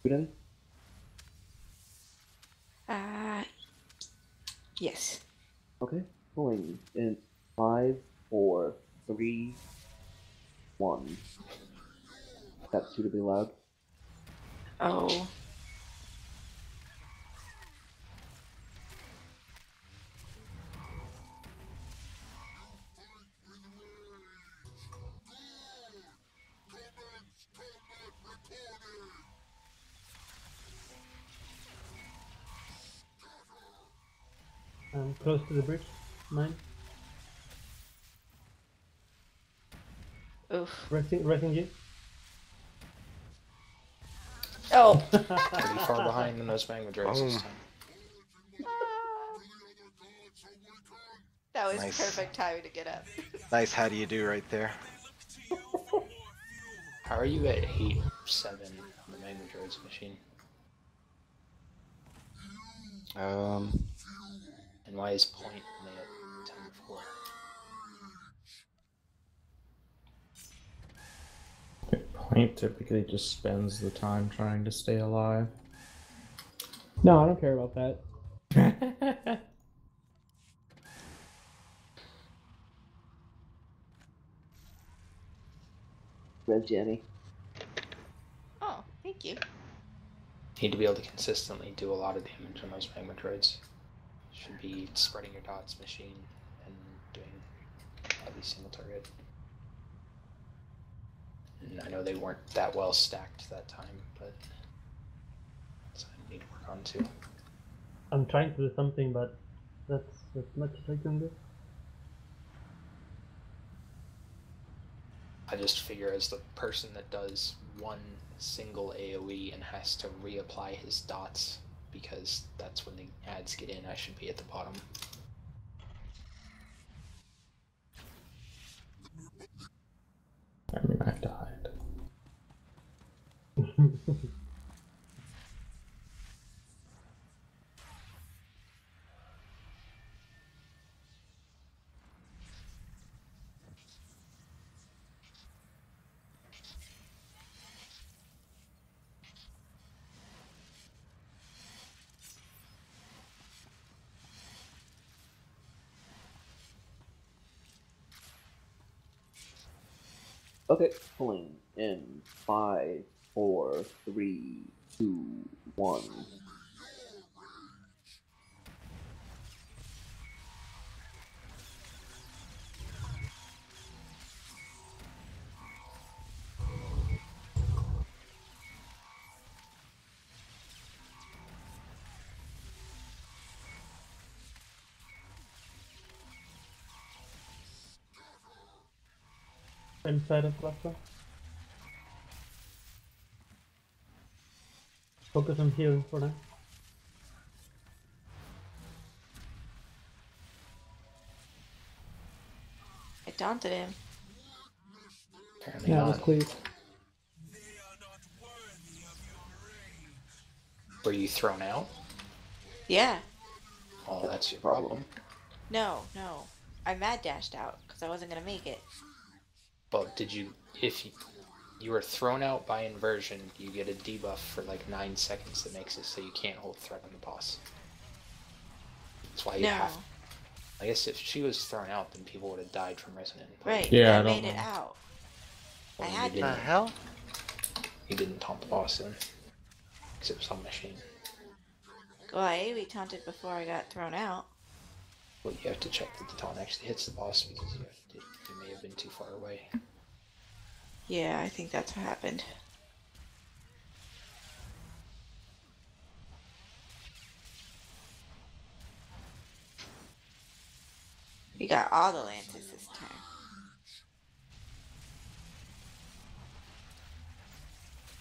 Then Yes. okay, pulling in 5, 4, 3, 1. That's suitably loud. Oh. I'm close to the bridge. Mine. Oof. Resting you. Oh. Pretty far behind in those magma drones this Boom. time. That was Nice. perfect timing to get up. Nice how do you do right there. How are you at 8-7 on the magma droids machine? Um, And why is point only at 10-4? He typically just spends the time trying to stay alive. No, I don't care about that. Red Jenny. Oh, thank you. Need to be able to consistently do a lot of damage on those magma droids. Should be spreading your dots machine and doing at least single target. And I know they weren't that well stacked that time, but that's something I need to work on too. I'm trying to do something, but that's as much as I can do. I just figure as the person that does one single AoE and has to reapply his dots, because that's when the ads get in, I should be at the bottom. I mean, I've died. Okay, pulling in 5, 4, 3, 2, 1. Inside of cluster. Focus on healing for now. I daunted him. Apparently Yeah, not. that's clear. Were you thrown out? Yeah. Oh, that's your problem. No. I mad dashed out because I wasn't gonna make it. Well, if you were thrown out by inversion, you get a debuff for like 9 seconds that makes it so you can't hold threat on the boss. That's why you have. I guess if she was thrown out, then people would have died from resonant. Right. Yeah, I I don't made it know. out. Well, I had The to. hell? You didn't taunt the boss then, because it was on machine. Well, I AoE taunted before I got thrown out. Well, you have to check that the taunt actually hits the boss, because you may have been too far away. Yeah, I think that's what happened. We got all the lances this time.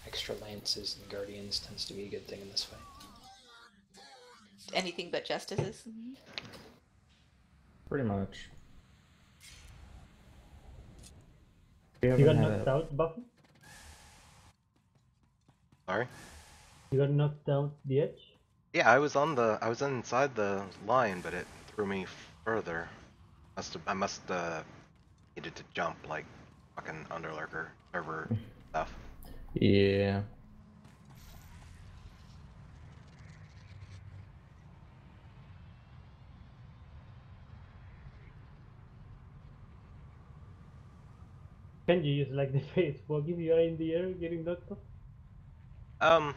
Extra lances and guardians tends to be a good thing in this fight. Anything but justices. Pretty much. You got knocked out, Buffy? Sorry. You got knocked out the edge? Yeah, I was inside the line, but it threw me further. I must needed to jump like fucking Underlurker server stuff. Yeah. Can you use like the face walking you are in the air getting knocked off?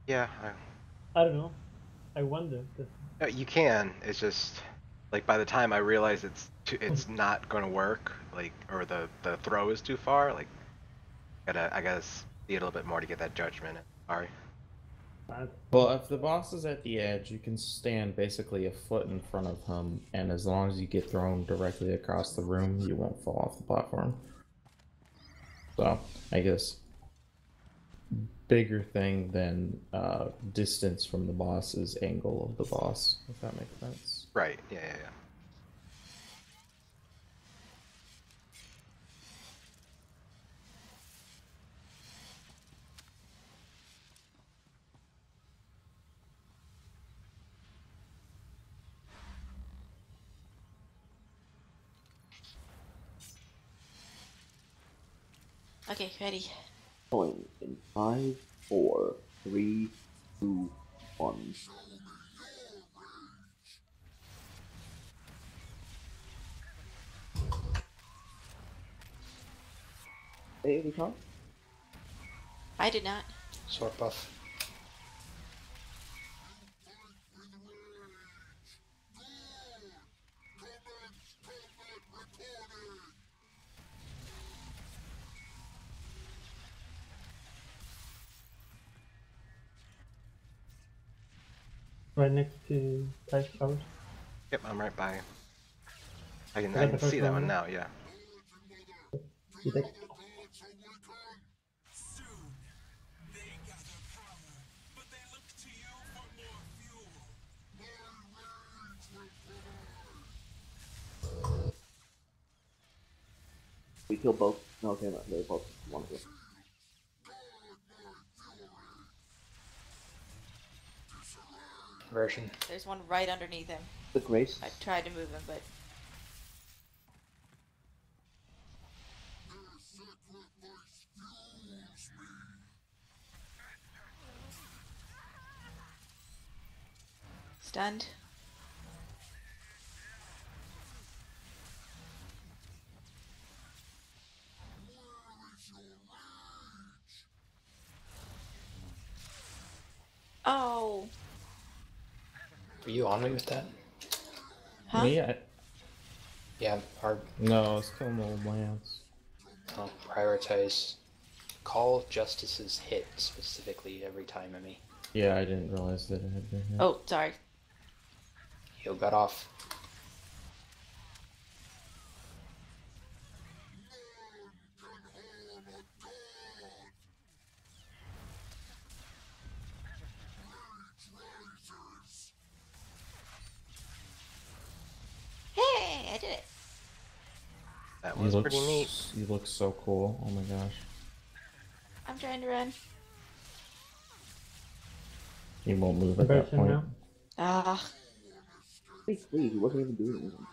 Yeah, I don't know. I wonder. you can. It's just like by the time I realize it's not going to work, like, or the throw is too far, like, I gotta see it a little bit more to get that judgment. Sorry. Well, if the boss is at the edge, you can stand basically a foot in front of him, and as long as you get thrown directly across the room, you won't fall off the platform. So, I guess bigger thing than distance from the boss is angle of the boss, if that makes sense. Right. Yeah. Okay, ready. Going in 5, 4, 3, 2, 1. Hey, we talk? I did not. Sword buff. Right next to Ty's house. Yep, I'm right by. I got the can first see that one one now. now, yeah. You take. We kill both. No, okay, no, they're both one of them. Version. There's one right underneath him. The Grace. I tried to move him, but stunned. Oh, Were you on me with that? huh? Me? Yeah, our No, it's killing the old lance. prioritize call justice's hit specifically every time, Emmy. Yeah, I didn't realize that it had been hit. Oh, sorry. Heal got off. Hey, I did it. That He was looks, pretty neat. he looks so cool. Oh my gosh. I'm trying to run. He won't move at that Version point. now. Ah, He wasn't even doing anything.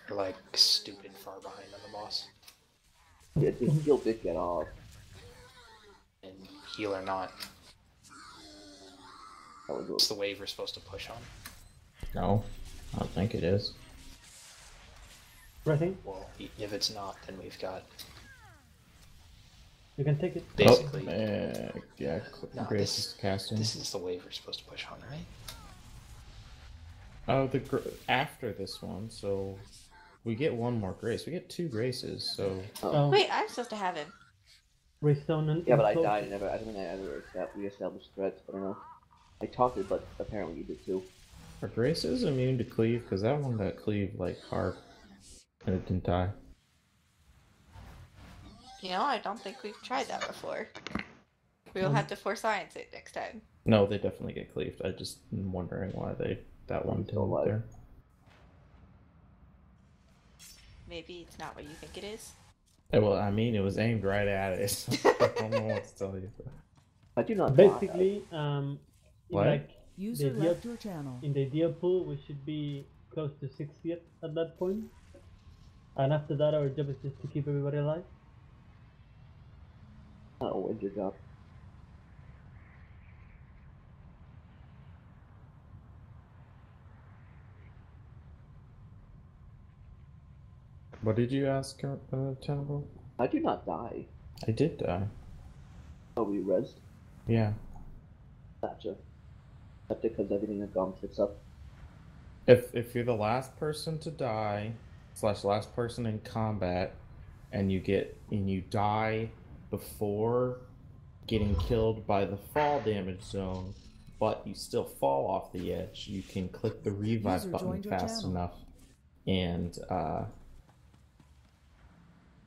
You're like stupid far behind on the boss. Yeah, the heal did get off. And heal or not. That was It's the wave we're supposed to push on. No, I don't think it is. Ready? Well, if it's not, then we've got You can take it. basically. Yeah, No, Grace is casting. This is the wave we're supposed to push on, right? Oh, after this one, so we get one more Grace. We get 2 Graces, so Oh, wait, I'm supposed to have him. Raystone and Yeah, but I close. died and I don't think I ever re-established threats, but I don't know. I talked it, but apparently you did too. are Graces immune to cleave? Because that one got cleaved like hard, and it didn't die. You know, I don't think we've tried that before. We'll have to force science it next time. No, they definitely get cleaved. I just am wondering why that one Still didn't alive. there. Maybe it's not what you think it is. Well, I mean, it was aimed right at it. So I don't know what to tell you. I do not Basically, What? like User the idea, left your channel. in the idea pool, we should be close to 60 at that point. And after that, our job is just to keep everybody alive. not always your job. What did you ask, Tenable? I do not die. I did die. Oh, we rezzed? Yeah. Gotcha. That's because everything had gone fixed up. If you're the last person to die, / last person in combat, and you die before getting killed by the fall damage zone, but you still fall off the edge, you can click the revive User button joined your fast channel. enough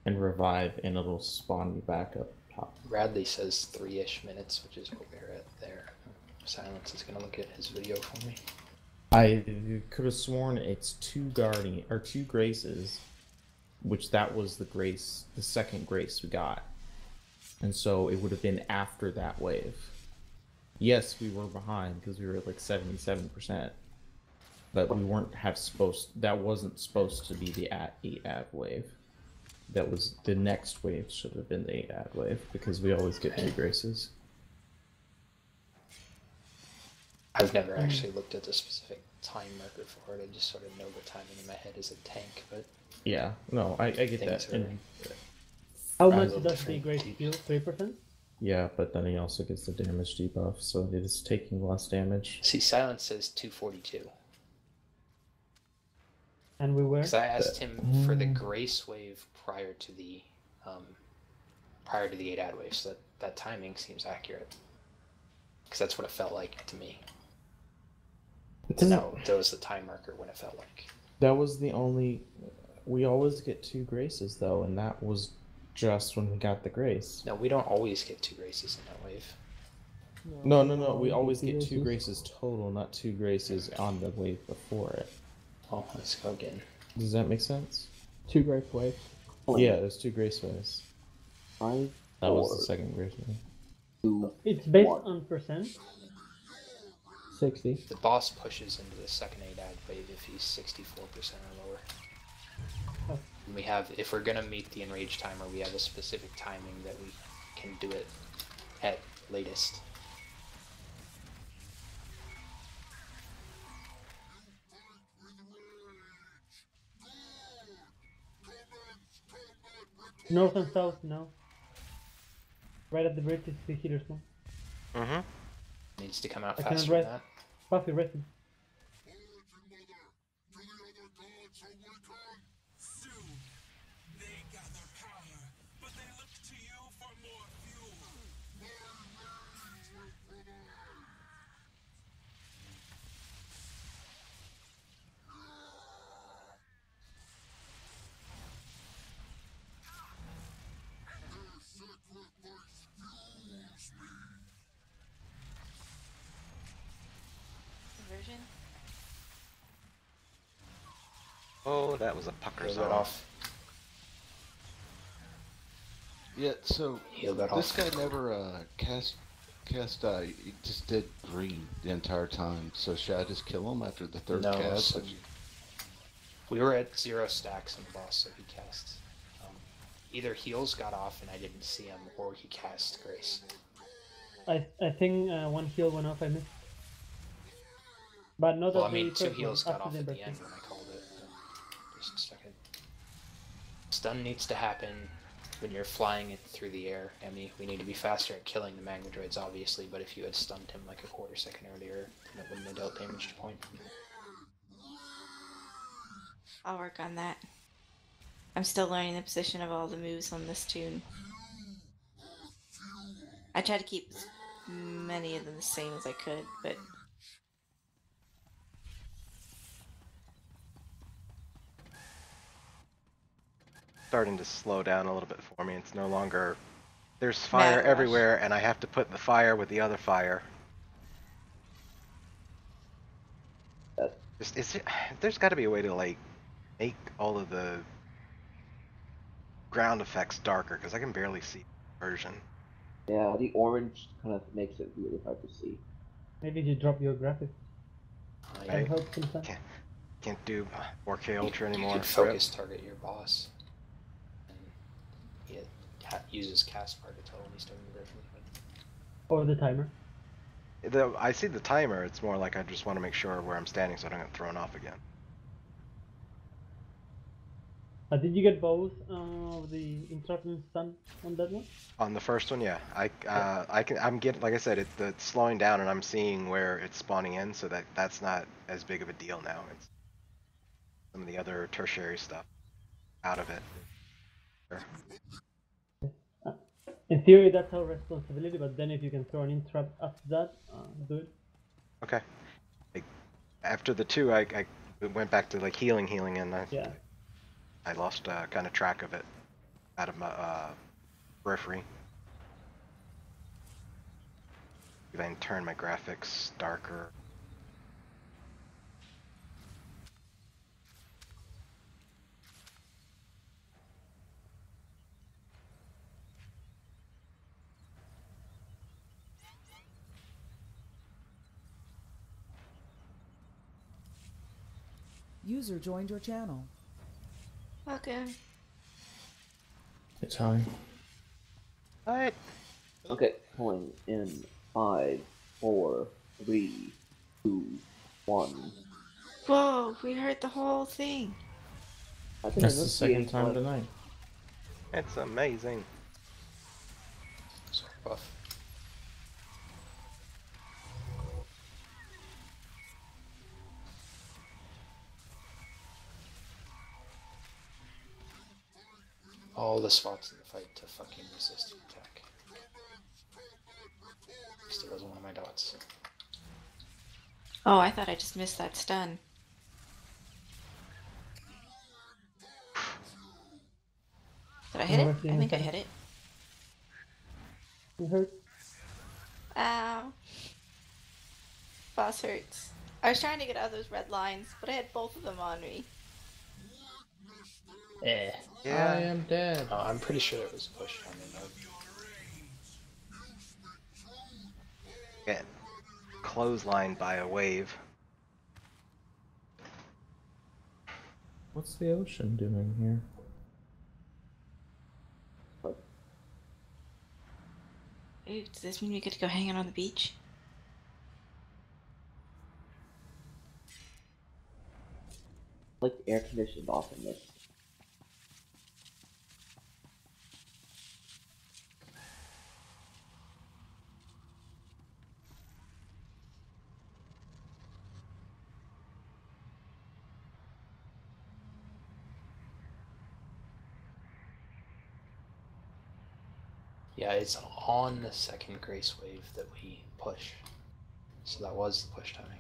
and revive, and it'll spawn you back up top. Bradley says 3-ish minutes, which is what we're at there. Silence is gonna look at his video for me. I could have sworn it's 2 Graces, which that was the second Grace we got. And so it would have been after that wave. Yes, we were behind because we were at like 77%, but we weren't have supposed. That wasn't supposed to be the 8 ad wave. That was the next wave should have been the 8 ad wave because we always get 2 graces. I've never actually looked at the specific time marker for it. I just sort of know the timing in my head as a tank, but Yeah, no, I get that. Things are- And, How I much love does the different grace deep. heal? 3%? yeah, but then he also gets the damage debuff, so it is taking less damage. see, Silence says 242. And we were? Because I asked him for the grace wave prior to the 8 ad wave, so that timing seems accurate. Because that's what it felt like to me. No, that was the time marker when it felt like. That was the only. We always get 2 graces though, and that was just when we got the grace. No, we don't always get 2 graces in that wave. No. We always get 2 graces total, not 2 graces on the wave before it. Oh, let's go again. Does that make sense? 2 grace waves. Yeah, there's 2 grace waves. 5, That 4, was the second grace wave. 2, It's based 1. on percent. 60. The boss pushes into the second 8 ad wave if he's 64% or lower. Oh. And we have, if we're gonna meet the enrage timer, we have a specific timing that we can do it at latest. North and south, no. Right at the bridge is the healer spawn. Mm-hmm. Needs to come out I cannot faster than rest. that. Buffy, rest him. Version? Oh, that was a pucker Heal zone. that off. Yeah, so Heal that this off. guy never cast. He just did green the entire time. So should I just kill him after the third No, cast? so we were at 0 stacks on the boss, so he cast. Either heals got off and I didn't see him, or he cast Grace. I think one heal went off, I missed. But not Well, at I mean, the 2 first heals one, got after off at the embarking. end when I called it. Just a second. Stun needs to happen when you're flying it through the air. I mean, we need to be faster at killing the Magmadroids, obviously, but if you had stunned him like a quarter second earlier, then it wouldn't have dealt damage to point. I'll work on that. I'm still learning the position of all the moves on this tune. I tried to keep as many of them the same as I could, but Starting to slow down a little bit for me. It's no longer. There's fire Mad rush. everywhere, and I have to put the fire with the other fire. There's got to be a way to like make all of the ground effects darker because I can barely see the version. Yeah, the orange kind of makes it really hard to see. Maybe you drop your graphics. You That helps sometimes. Can't do 4K Ultra You anymore. could focus target your boss. And he uses cast bar to tell when he's doing the version. Or the timer. I see the timer. It's more like I just want to make sure where I'm standing so I don't get thrown off again. Did you get both of the interrupting stun on that one? On the first one, yeah. I'm getting, like I said, it's slowing down and I'm seeing where it's spawning in, so that's not as big of a deal now. It's some of the other tertiary stuff out of it. Sure. In theory, that's our responsibility, but then if you can throw an interrupt after that, do it. Okay. Like, after the 2, I went back to like healing, and Yeah. I lost kind of track of it out of my periphery. If I can turn my graphics darker. User joined your channel. Okay. It's high. What? Okay, pulling in 5, 4, 3, 2, 1. Whoa, we heard the whole thing. I think That's in the this second game, time like, tonight. It's amazing. Sorry, buff. All the spots in the fight to fucking resist the attack. Still has one of my dots. Oh, I thought I just missed that stun. Did I hit it? I think I hit it. You hurt? Ow. Boss hurts. I was trying to get out of those red lines, but I had both of them on me. Eh. Yeah. I am dead. Oh, I'm pretty sure it was a push on me. Get clotheslined by a wave. What's the ocean doing here? Ooh, does this mean we get to go hang out on the beach? like air conditioned awesomeness. Yeah, it's on the second grace wave that we push. So that was the push timing.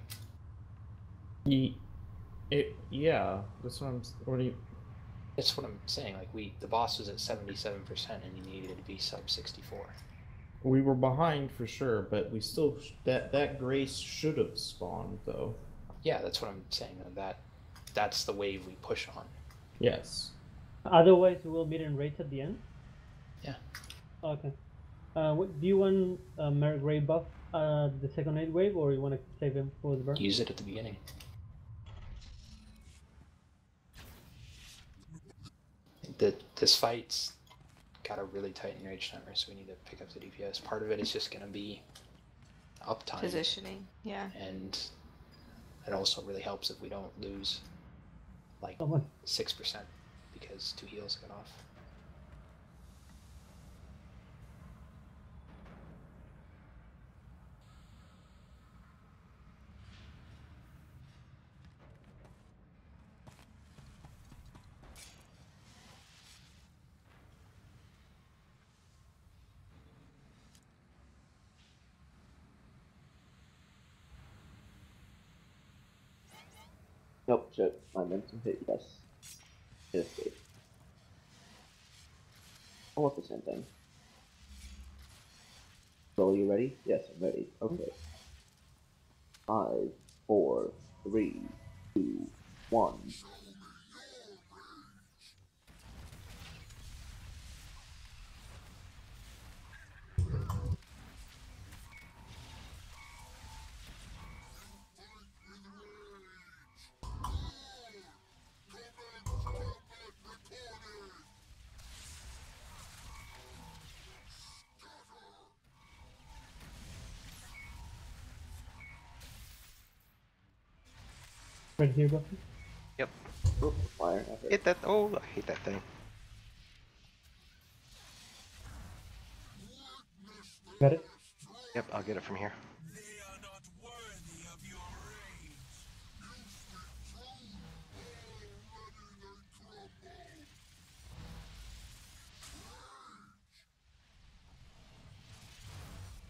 Yeah, that's what I'm. What do you? That's what I'm saying. Like the boss was at 77% and you needed to be sub 64. We were behind for sure, but we still that grace should have spawned though. Yeah, that's what I'm saying. That's the wave we push on. Yes. Otherwise, we will meet in rates at the end. Yeah. Okay. Do you want Merrick Ray buff the second aid wave, or you want to save him for the burn? Use it at the beginning. This fight's got a really tight enrage timer, so we need to pick up the DPS. Part of it is just going to be uptime. Positioning, yeah. And it also really helps if we don't lose like Oh, what? 6% because 2 heals got off. Nope, shit. I meant to hit yes. Hit escape. Oh, what's the same thing? So, are you ready? Yes, I'm ready. Okay. 5, 4, 3, 2, 1. Right here, Buffy. Yep. Oop, fire. Okay. Hit that. Oh, I hate that thing. Got it. Yep, I'll get it from here.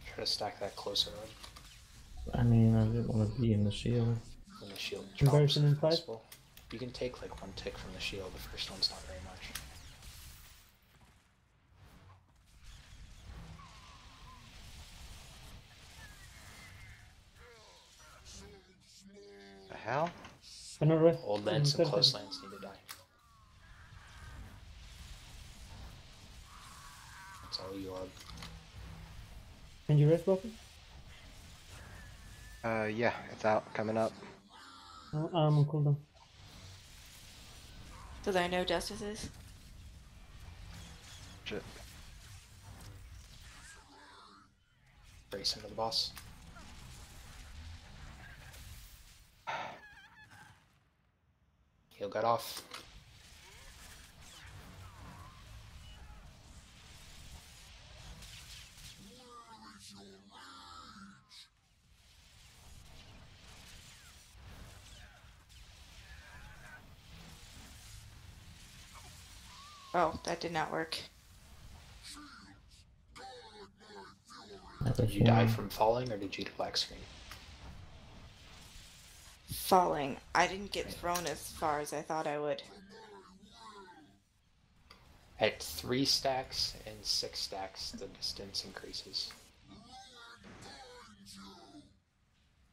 Try to stack that closer up I mean, I didn't want to be in the shield. when the shield drops. Comparison if inside? possible. You can take like 1 tick from the shield. The first one's not very much. The hell? Another rest. Old lance and 30 close seconds. lance need to die. That's all you are. Can you rest, Buffy? Yeah, it's out, coming up. I'm on cooldown. So there are no justices? Shit. Race into the boss. He'll get off. Oh, that did not work. Did you die from falling or did you black screen? Falling. I didn't get thrown as far as I thought I would. At 3 stacks and 6 stacks, the distance increases.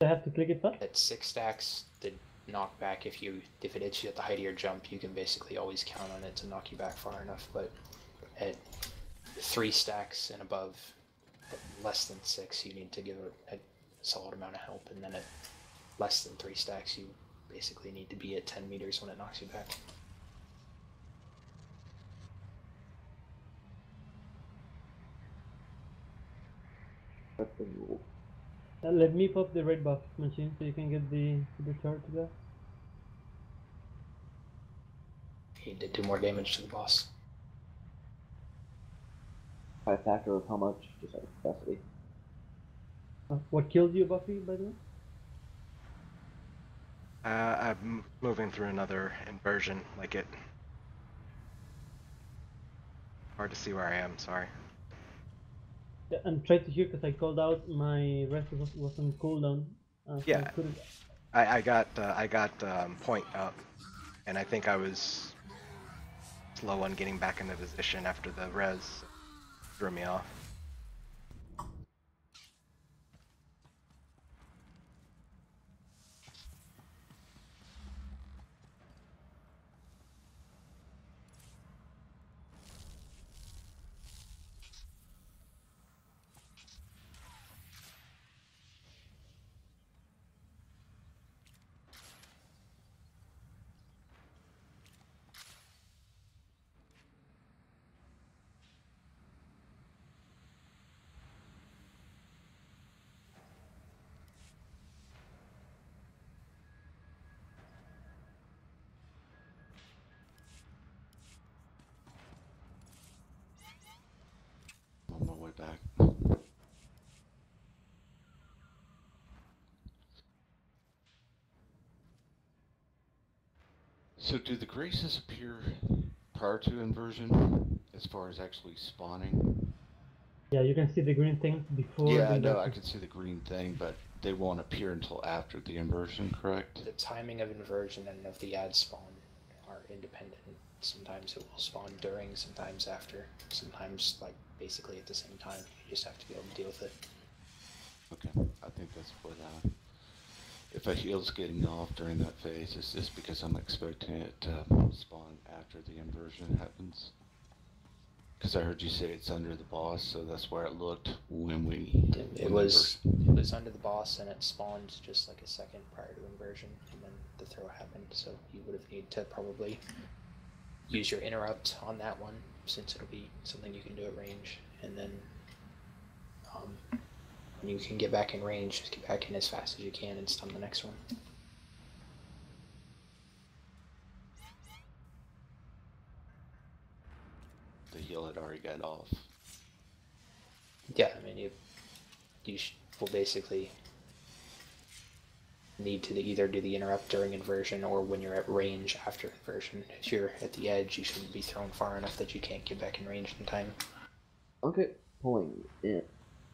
I have to click it first? At 6 stacks, the knockback, if it hits you at the height of your jump, you can basically always count on it to knock you back far enough. But at 3 stacks and above, at less than 6, you need to give a solid amount of help, and then at less than 3 stacks, you basically need to be at 10 meters when it knocks you back. That's the rule. Let me pop the red buff machine so you can get the chart to go. You need to do more damage to the boss. By a factor of how much? Just out of capacity. What killed you, Buffy, by the way? I'm moving through another inversion, like it. Hard to see where I am, sorry. Yeah, and try to hear because I called out my rest was on cooldown. So Yeah. I couldn't. I got point up, and I think I was slow on getting back into position after the res threw me off. On my way back. So do the graces appear prior to inversion, as far as actually spawning? Yeah, you can see the green thing before. Yeah, the I know, I inversion. can see the green thing, but they won't appear until after the inversion, correct? The timing of inversion and of the ad spawn are independent. Sometimes it will spawn during, sometimes after, sometimes like basically at the same time. You just have to be able to deal with it. Okay, I think that's what if a heal's getting off during that phase, it's just because I'm expecting it to spawn after the inversion happens. Because I heard you say it's under the boss, so that's where it looked when It was under the boss and it spawned just like a second prior to inversion, and then the throw happened. So you would have needed to probably use your interrupt on that one, since it'll be something you can do at range, and then when you can get back in range, just get back in as fast as you can and stun the next one. the heal had already got off. Yeah, I mean you will basically need to either do the interrupt during inversion or when you're at range after inversion. If you're at the edge, you shouldn't be thrown far enough that you can't get back in range in time. Okay, pulling in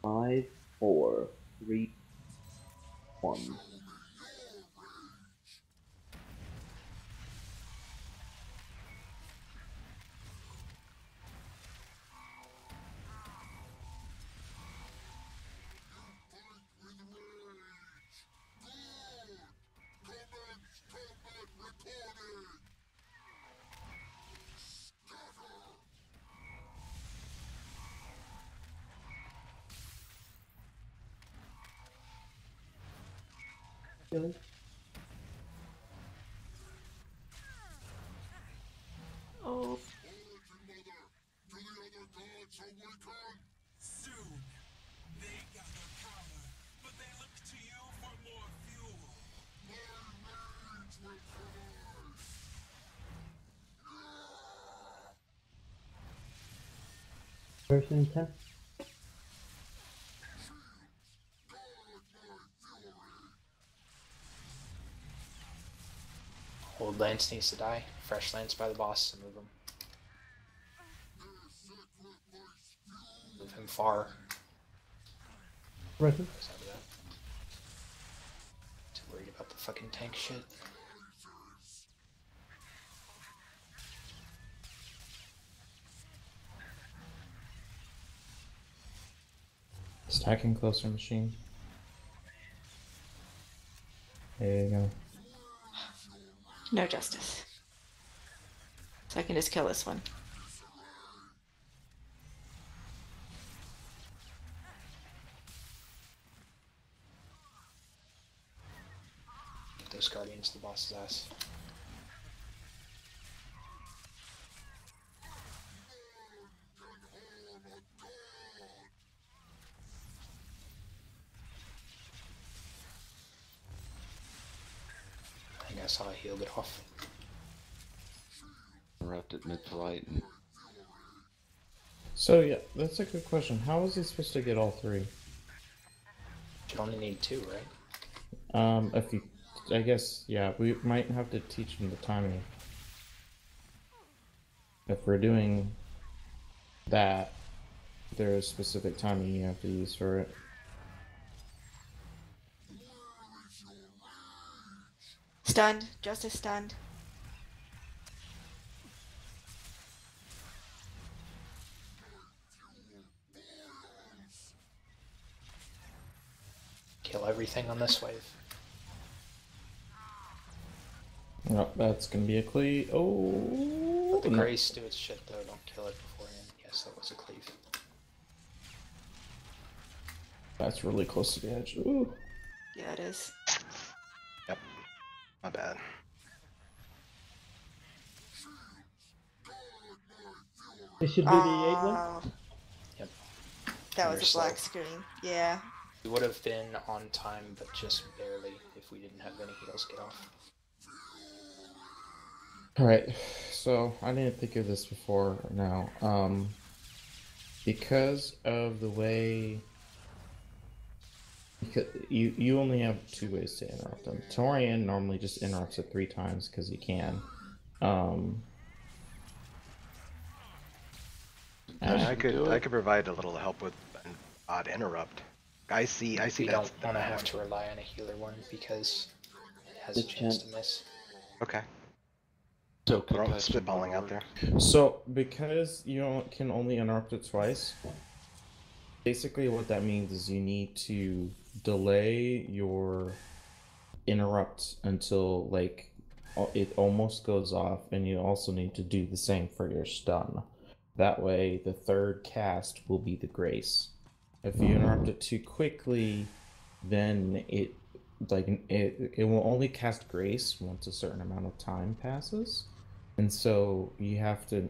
5, 4, 3, 1. Really? Person 10. Old Lance needs to die. Fresh Lance by the boss to move him. Move him far. Person. Goes out of that. Too worried about the fucking tank shit. Stacking closer machine. There you go. No justice. So I can just kill this one. Get those guardians to the boss's ass. I think I saw a heal get off. Interrupted mid-flight. And So yeah, that's a good question. How is he supposed to get all three? You only need 2, right? If you, I guess, yeah, we might have to teach him the timing. If we're doing that, there's specific timing you have to use for it. Stunned. Justice stunned. Kill everything on this wave. Oh, that's gonna be a cleave. Oh, Let the no. Grace do its shit though, don't kill it beforehand. Yes, that was a cleave. That's really close to the edge. Ooh. Yeah, it is. Yep. My bad. This should be the 8 one. Oh, Yep. that You're was a black slow. screen. Yeah. We would have been on time, but just barely if we didn't have any heals get off. Alright, so I didn't think of this before now. Because of the way, because you only have 2 ways to interrupt them. Torian normally just interrupts it 3 times because he can. I could provide a little help with an odd interrupt. I see We that's don't the want to bad have one. to rely on a healer one because it has a Good chance chance. to miss. Okay. so Throw concussion spitballing would out there. work. So, because you can only interrupt it twice, basically what that means is you need to delay your interrupt until, like, it almost goes off, and you also need to do the same for your stun. That way, the third cast will be the Grace. If you interrupt it too quickly, then it will only cast Grace once a certain amount of time passes. And so you have to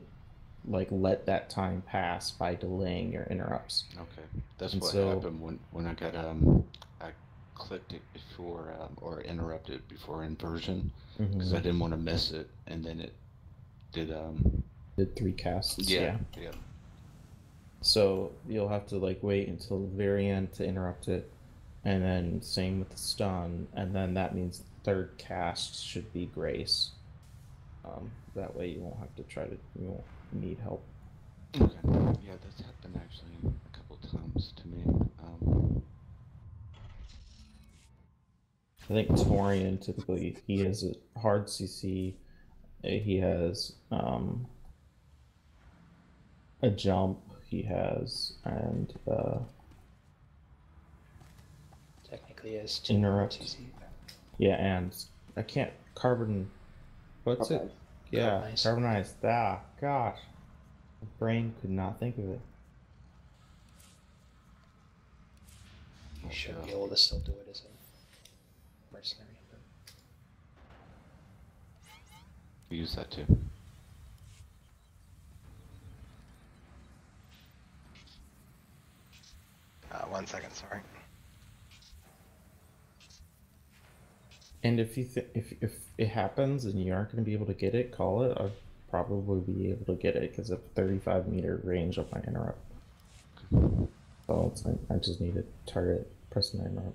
let that time pass by delaying your interrupts. Okay, that's And what so- happened when I got I clicked it before or interrupted before inversion because I didn't want to miss it, and then it did Did 3 casts. yeah. So you'll have to wait until the very end to interrupt it, and then same with the stun, and then that means third cast should be Grace. That way you won't have to you won't need help. Okay. Yeah, that's happened actually a couple times to me. I think Torian typically he has a hard CC. He has a jump. He has and Technically, it has 2 Interrupt. CC. yeah, and I can't carbon. What's it? Carbonize. Yeah, Carbonize. carbonized. Ah, gosh, my brain could not think of it. You should be able to still do it as a mercenary. But Use that too. 1 second, sorry. And if if it happens and you aren't going to be able to get it, call it. I'll probably be able to get it because of 35-meter range of my interrupt. So it's like I just need to target, press 9 up.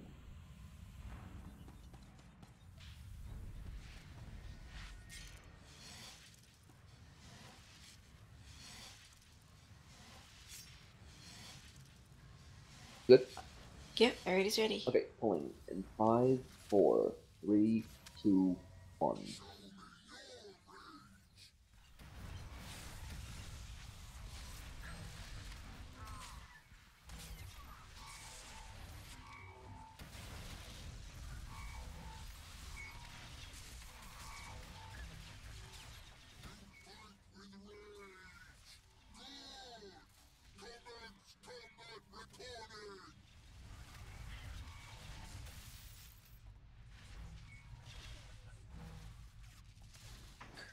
Good? Yep, everybody's ready. Okay, pulling in 5, 4, 3, 2, 1.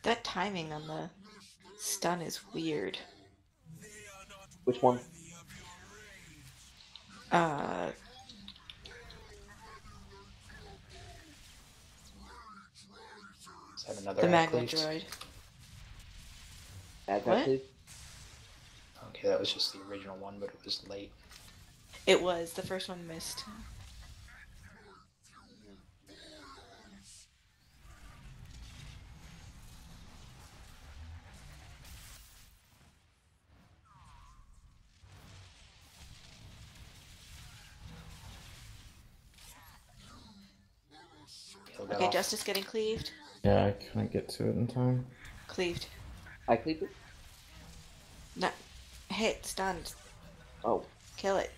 That timing on the stun is weird. Which one? Uh, Is that another the ad magma cleaved? droid. Add that, What? please. Okay, that was just the original one, but it was late. It was. The first one missed. Heal that Okay, off. Justice getting cleaved. Yeah, I couldn't get to it in time. Cleaved. I cleaved it? Not hit. Stunned. Oh. Kill it.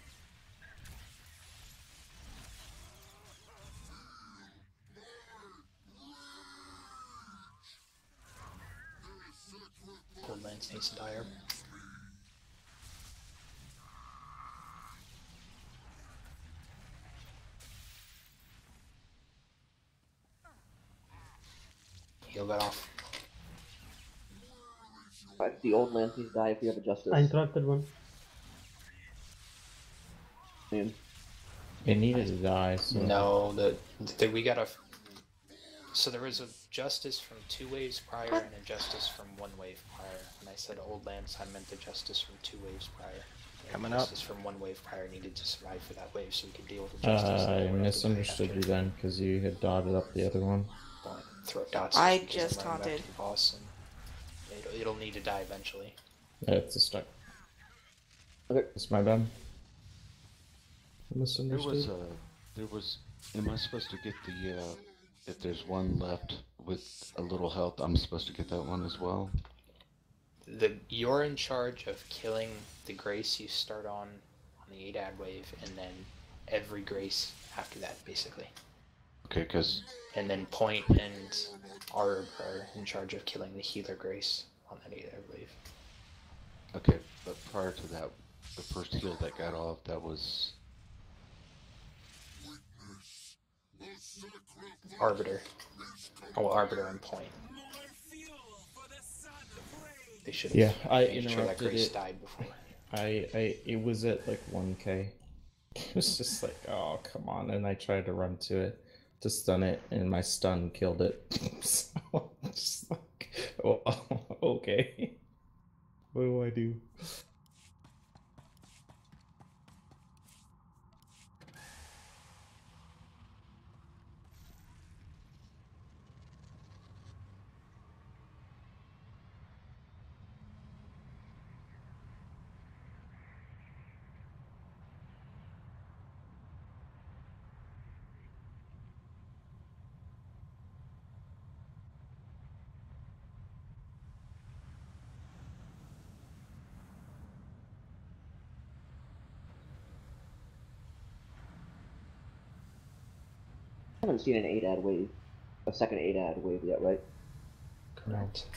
Old Lance needs to die. Heal that off. Alright, the old man needs to die if we have a justice. I interrupted one. Man. It needed to die, so... No, we got a... So there was a justice from 2 waves prior and a justice from 1 wave prior. When I said old lance, I meant the justice from 2 waves prior. Coming the up. justice from 1 wave prior needed to survive for that wave so we could deal with the justice. I misunderstood you then, because you had dotted up the other one. Throw dots. I because just I'm running back taunted. to the boss, and it'll need to die eventually. Yeah, it's a stuck. Okay. It's my bad. There Misunderstood. was, am I supposed to get the, if there's one left with a little health, I'm supposed to get that one as well? You're in charge of killing the grace you start on the 8-ad wave, and then every grace after that, basically. Okay, because... And then Point and Arb are in charge of killing the healer grace on that 8-ad wave. Okay, but prior to that, the first heal that got off, that was... Arbiter. Oh, well, Arbiter and Point. They should have Yeah, I made sure that interrupted grace it. died before. It was at like 1k. It was just like, oh, come on. And I tried to run to it to stun it, and my stun killed it. So I'm just like, oh, okay. What do I do? I haven't seen an 8-ad wave, a second 8-ad wave yet, right? Correct.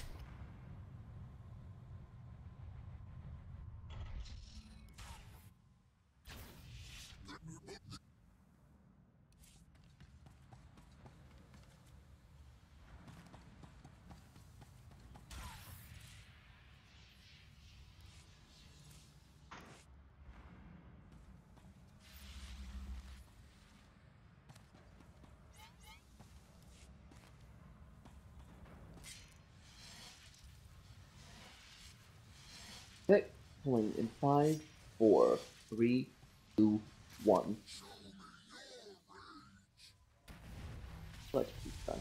Okay, pulling in 5, 4, 3, 2, 1. Let's keep that.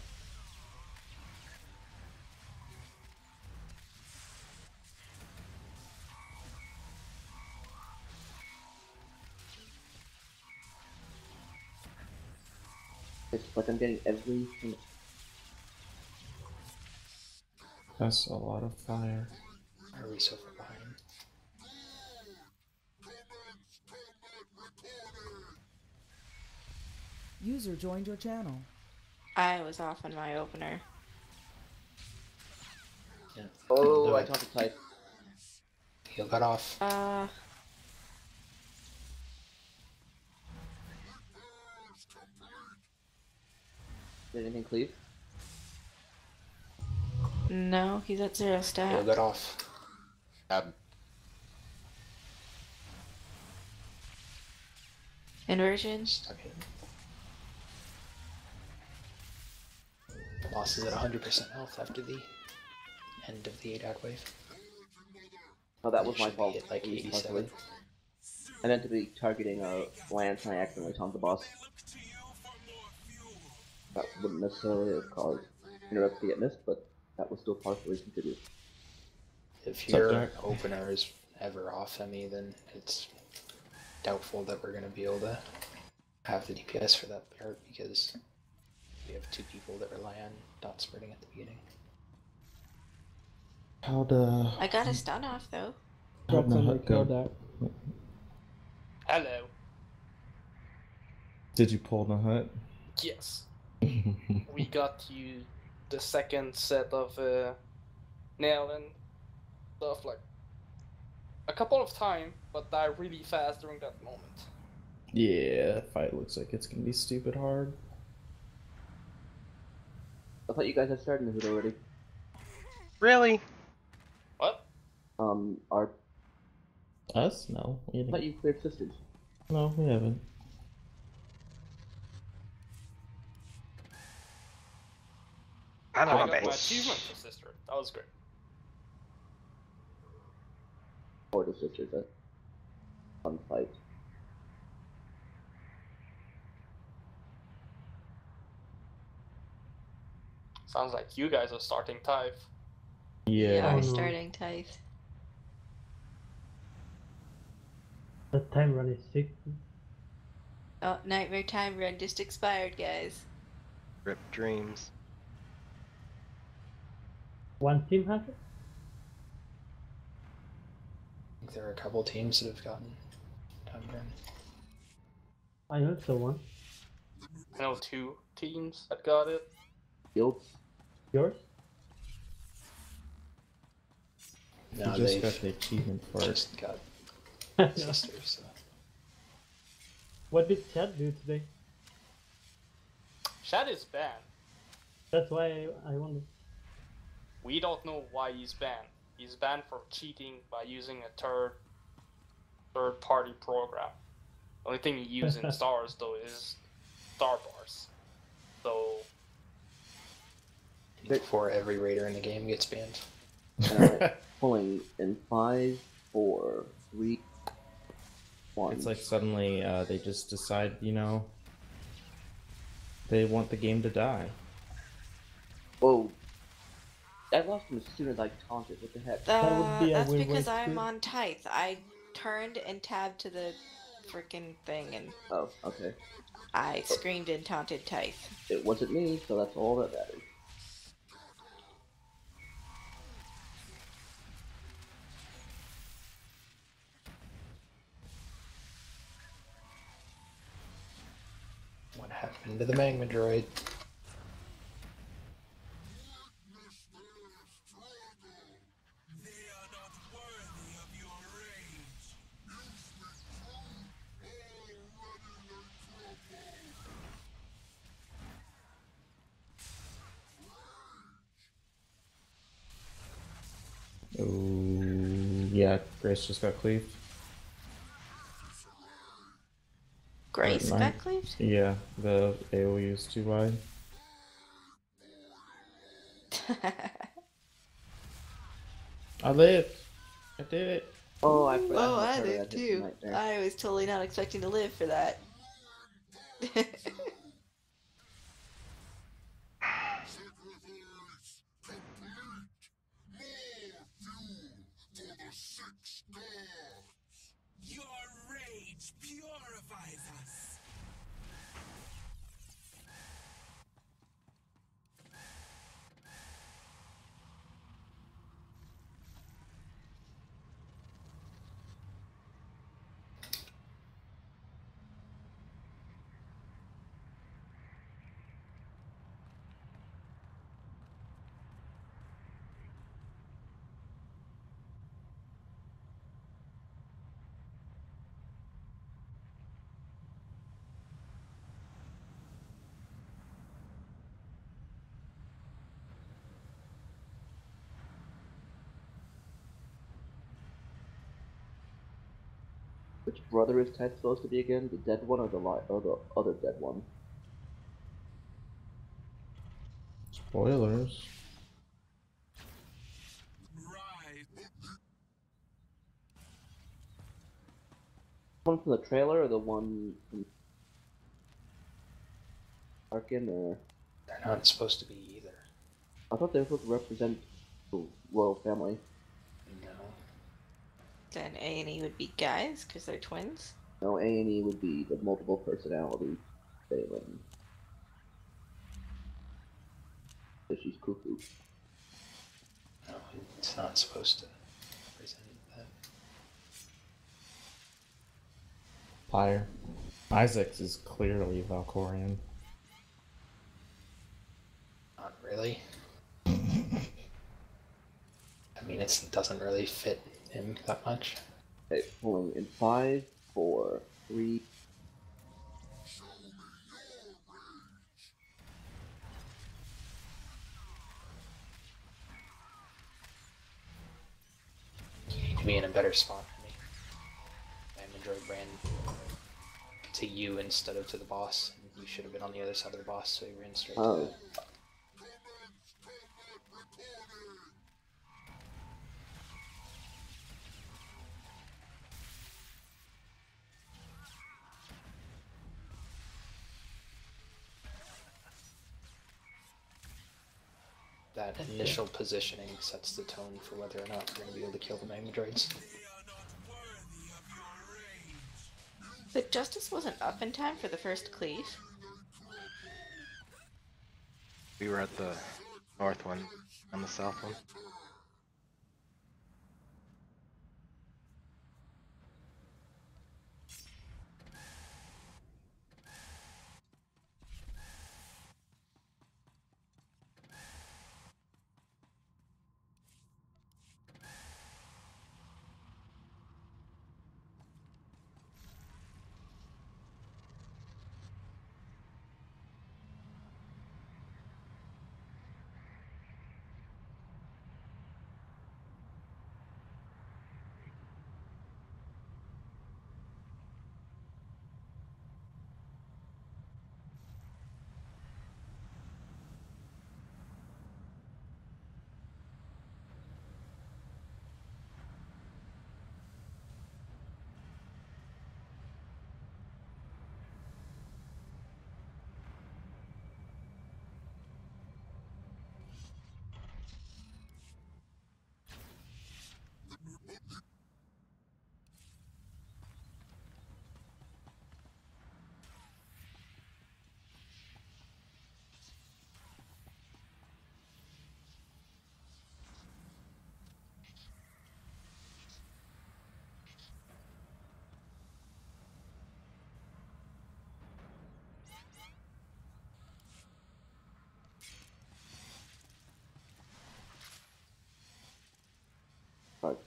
It's like I'm getting everything. That's a lot of fire. Why are we so far behind? User joined your channel. I was off on my opener. Yeah. Oh, Do I it. talked to type. He'll cut off. Did anything cleave? No, he's at 0 He'll stat. cut off. Inversion. Stuck in. The boss is at 100% health after the end of the 8-out wave. Oh, that It was my should be fault. at like It was 87. partially. I meant to be targeting a lance and I accidentally taunted the boss. That wouldn't necessarily have caused interrupts to get missed, but that was still partially contributed. If your Subject. opener is ever off Emmy, then it's doubtful that we're going to be able to have the DPS for that part because we have 2 people that rely on dot spreading at the beginning. How'd I got a stun off though. how'd the hut go? that. Hello. Did you pull the hut? Yes. We got you the second set of nailing stuff like a couple of times, but die really fast during that moment. Yeah, that fight looks like it's gonna be stupid hard. I thought you guys had started the hood already. Really? What? Our Us? No, we I thought didn't. you cleared sisters. No, we haven't. I I know my got my base. achievement for sister. That was great. Or the sisters, that fun fight. Sounds like you guys are starting Tithe. We Yeah. are Oh, no. starting Tithe. The time run is 6. Oh, Nightmare Time Run just expired, guys. Rip dreams. One team has it? I think there are a couple teams that have gotten time run. I heard so one. I know 2 teams that got it. Guilds? Yours? No, we just they've got the achievement for it. just got No. sisters. So. What did Chad do today? Shad is banned. That's why I wonder. We don't know why he's banned. He's banned for cheating by using a third party program. The only thing he uses in stars though is star bars. So Before every raider in the game gets banned. Alright, pulling in 5, 4, 3, 1. It's like suddenly they just decide, you know, they want the game to die. Whoa. I lost him as soon as I taunted. What the heck? That would be a That's win-win because I'm too. on Tithe. I turned and tabbed to the freaking thing and Oh, okay. I screamed and taunted Tithe. It wasn't me, so that's all that matters. What happened to the magma droid? Oh, yeah, Grace just got cleaved. Grace Mine- got cleaved? Yeah, the AoE is too wide. I lived! I did it! Oh, I forgot Oh, how I terribly did that hit too. tonight there. I was totally not expecting to live for that. Your rage purifies us. Which brother is Ted supposed to be again? The dead one or the other dead one? Spoilers. Right. One from the trailer or the one from Arkin? Or They're not supposed to be either. I thought they were supposed to represent the royal family. No. Then A&E would be guys, because they're twins. No, A&E would be the multiple personality Balin. So she's cuckoo. No, it's not supposed to represent that. Pyre. Isaacs is clearly Valkorian. Not really. I mean, it doesn't really fit him that much. Okay, pulling in 5, 4, 3. You need to be in a better spot for me. My Android ran to you instead of to the boss. You should have been on the other side of the boss, so he ran straight to that. That initial positioning sets the tone for whether or not we're going to be able to kill the Magmadroids. The Justice wasn't up in time for the first cleave. We were at the north one, on the south one.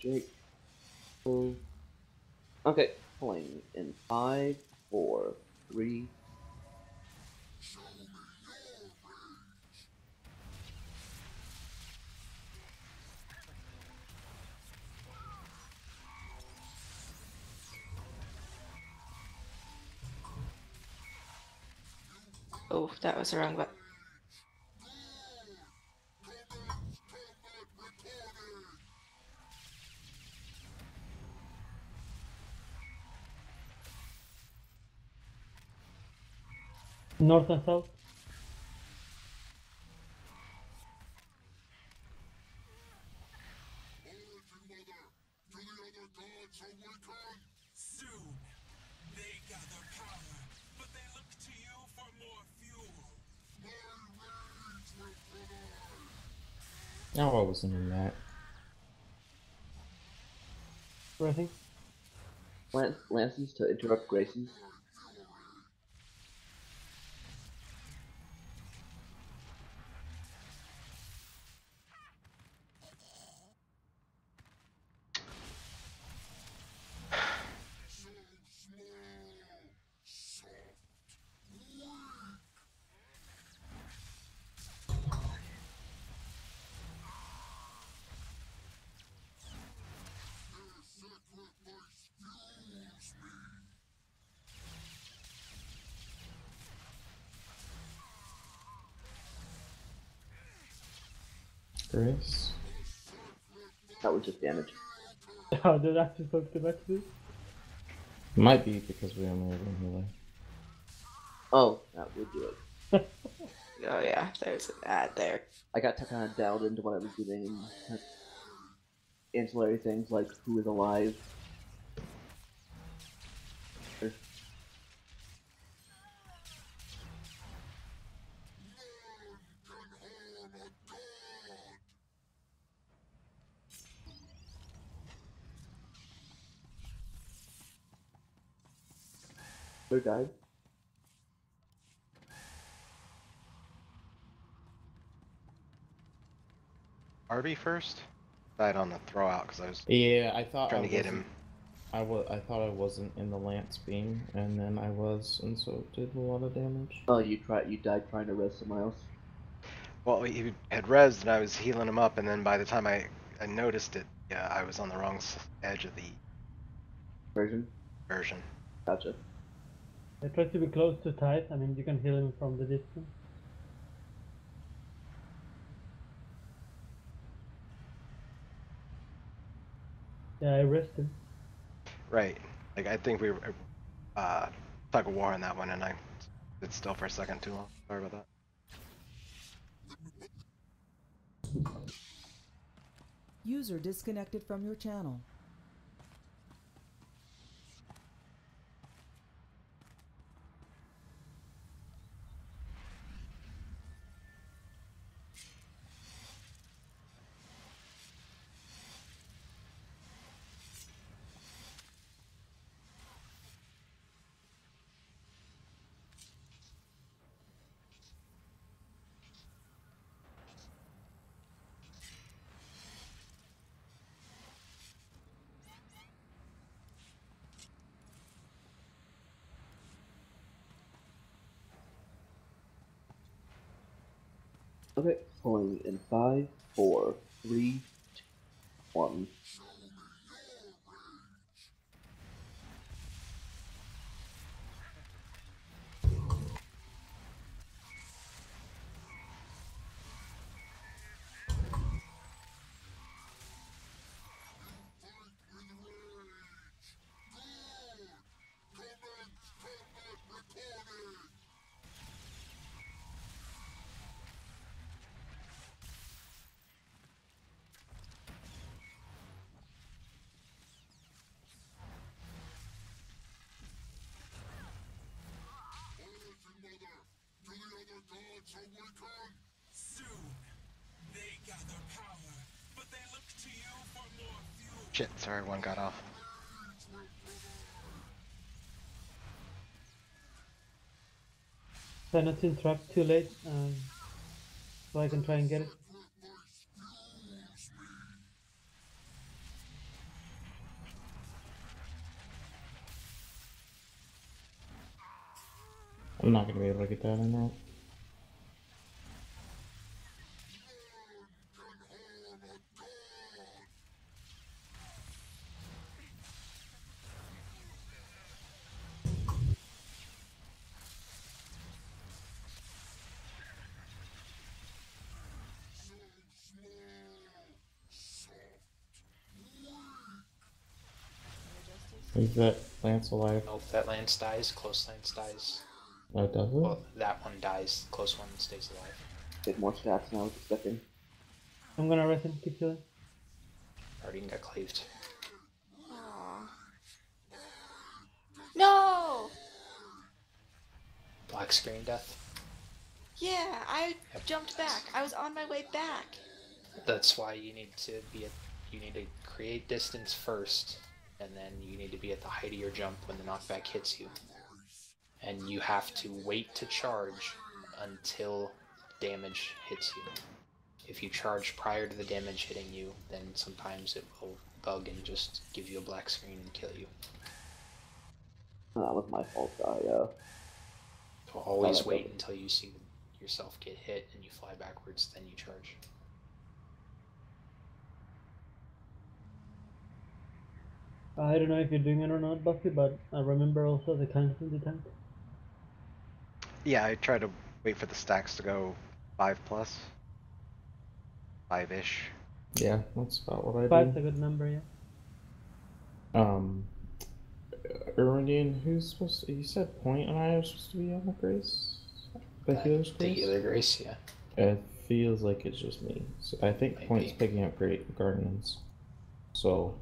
Jake. Okay, pulling in 5, 4, 3. Oh, that was the wrong button. North and south. Soon, they gather power, but they look to you for more fuel. My rage will provide. Oh, I wasn't in that. Breathing. Lances to interrupt Graces. Grace. That was just damage. Oh, did I actually talk too much, dude? Might be because we only have one healer. Oh, that would do it. Oh yeah, there's an ad there. I got to kind of delve into what I was doing and ancillary things like who is alive. Who died? Harvey first? Died on the throw out because I was Yeah, I thought trying I to get wasn't- him. I thought I wasn't in the lance beam, and then I was, and so it did a lot of damage. Oh, you died trying to res someone else. Well, he had rezzed and I was healing him up, and then by the time I noticed it, yeah, I was on the wrong edge of the Version. Gotcha. I try to be close to tight. I mean, you can heal him from the distance. Yeah, I rest him. Right. Like, I think we were tug of war on that one, and I stood still for a second too long. Sorry about that. User disconnected from your channel. Okay, pulling in 5, 4, 3, 2, 1. Soon, they gather power, but they look to you for more fuel. Shit, sorry, one got off. Try not to interrupt too late, so I can try and get it. I'm not gonna be able to get that in there. Leave that lance alive. Oh, if that lance dies, close lance dies. Oh, does it? Well, that one dies, the close one stays alive. Get more stats than I was expecting. I'm gonna rest him. Keep killing. Already got cleaved. Aw. No! Black screen death. Yeah, I Yep. jumped back. I was on my way back. That's why you need to you need to create distance first, and then you need to be at the height of your jump when the knockback hits you. And you have to wait to charge until damage hits you. If you charge prior to the damage hitting you, then sometimes it will bug and just give you a black screen and kill you. That was my fault. So always that wait doesn't- until you see yourself get hit and you fly backwards, then you charge. I don't know if you're doing it or not, Buffy, but I remember also the constantly tank. Yeah, I try to wait for the stacks to go 5+. 5-ish. Yeah, that's about what I Five's do. a good number, yeah. Iridian, who's supposed to, you said Point and I are supposed to be on the Grace? The healer's The Grace? healer grace, yeah. It feels like it's just me. So I think Maybe. Point's picking up great Guardians. So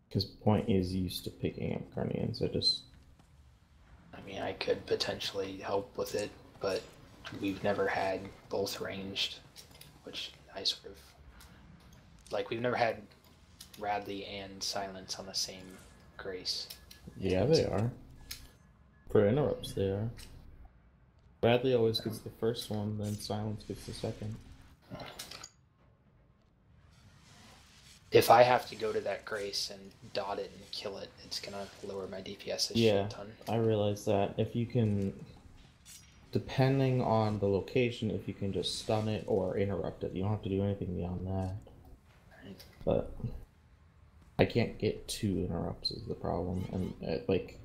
because Point is used to picking up Guardians, I mean, I could potentially help with it, but we've never had both ranged, which I sort of like. We've never had Radley and Silence on the same grace. yeah, they are. For interrupts, they are. Bradley always gets the first one, then Silence gets the second. If I have to go to that grace and dot it and kill it, it's gonna lower my DPS a Yeah, shit ton. I realize that. If you can, depending on the location, if you can just stun it or interrupt it, you don't have to do anything beyond that. Right. But I can't get 2 interrupts is the problem, and like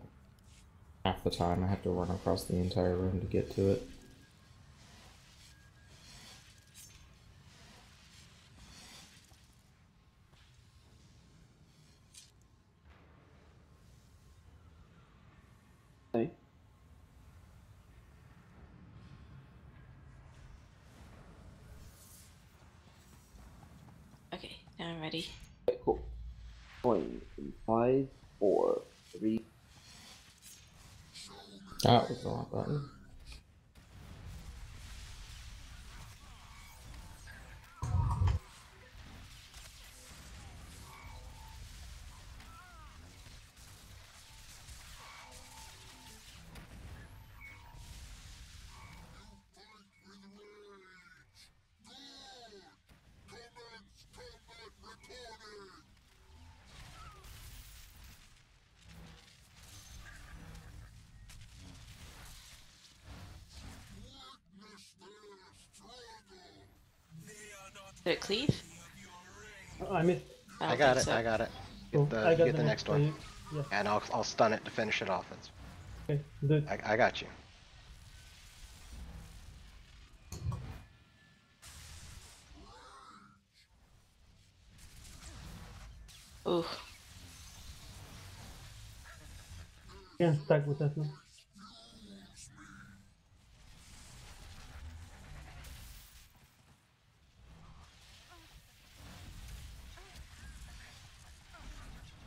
half the time I have to run across the entire room to get to it. Okay. Okay, now I'm ready. Okay, cool. Going in 5, 4, 3. That was the wrong button. Did it cleave? Oh, I missed. I I don't got think it, so. I got it. Cool. Get I got the next one. Yeah, And I'll stun it to finish it off. okay, do it. I got you. Ooh. Can't stack with that one.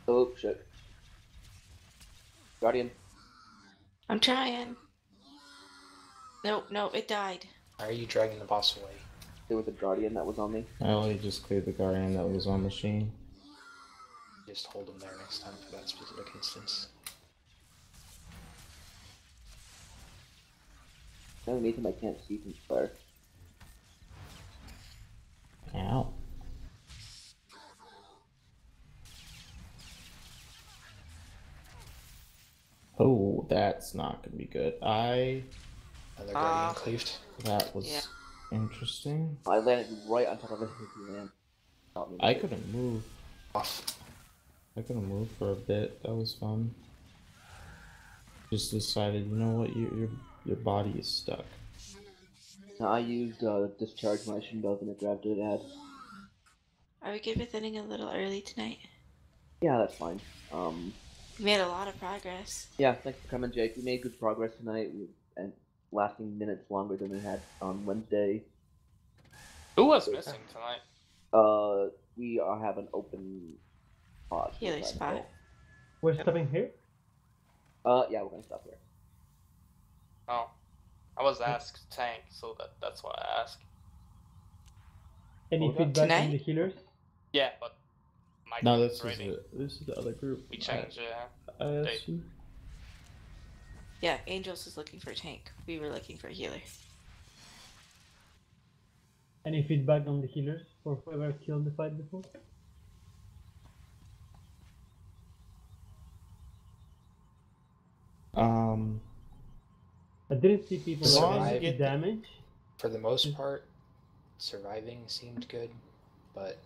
Oh, shit. Guardian. I'm trying. Nope, nope, it died. Why are you dragging the boss away? There was a Guardian that was on me. I only just cleared the Guardian that was on machine. Just hold him there next time for that specific instance. Underneath him, I can't see from far. Ow. Oh, that's not gonna be good. Another guardian cleaved. That was Yeah. interesting. I landed right on top of his land. Not me. I couldn't move. Off. I couldn't move for a bit. That was fun. Just decided, you know what, your body is stuck. Now, I used discharge when I shouldn't have, and it grabbed it ad. Are we good with ending a little early tonight? Yeah, that's fine. We made a lot of progress. Yeah, thanks for coming, Jake. We made good progress tonight, and lasting minutes longer than we had on Wednesday. Who was missing tonight? We have an open spot. Healer spot. We're stopping here. Yeah, we're gonna stop here. Oh, I was asked tank, so that's why I asked. Any What was that? feedback on Tonight? the healers? Yeah, but my No, team this is is raiding. this is the other group. We changed. I They- assume. Yeah, Angels is looking for tank. We were looking for healer. Any feedback on the healers for whoever killed the fight before? I didn't see people As long like as you get get damage. For the most part, surviving seemed good, but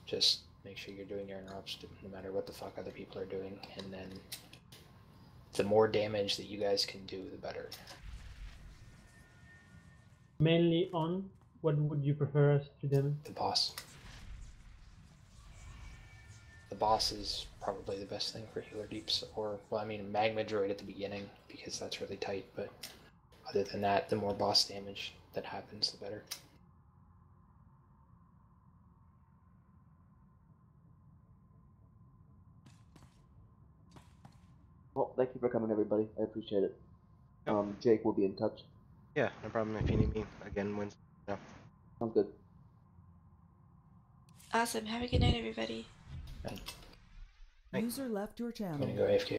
just make sure you're doing your interrupts no matter what the fuck other people are doing, and then the more damage that you guys can do, the better. Mainly on what would you prefer us to damage? The boss. The boss is probably the best thing for healer deeps, or, well, I mean, Magma Droid at the beginning, because that's really tight, but other than that, the more boss damage that happens, the better. Well, thank you for coming, everybody. I appreciate it. Jake will be in touch. Yeah, no problem. If you need me again Wednesday. No. Sounds good. Awesome. Have a good night, everybody. And Thanks. User left your I'm channel. gonna go AFK.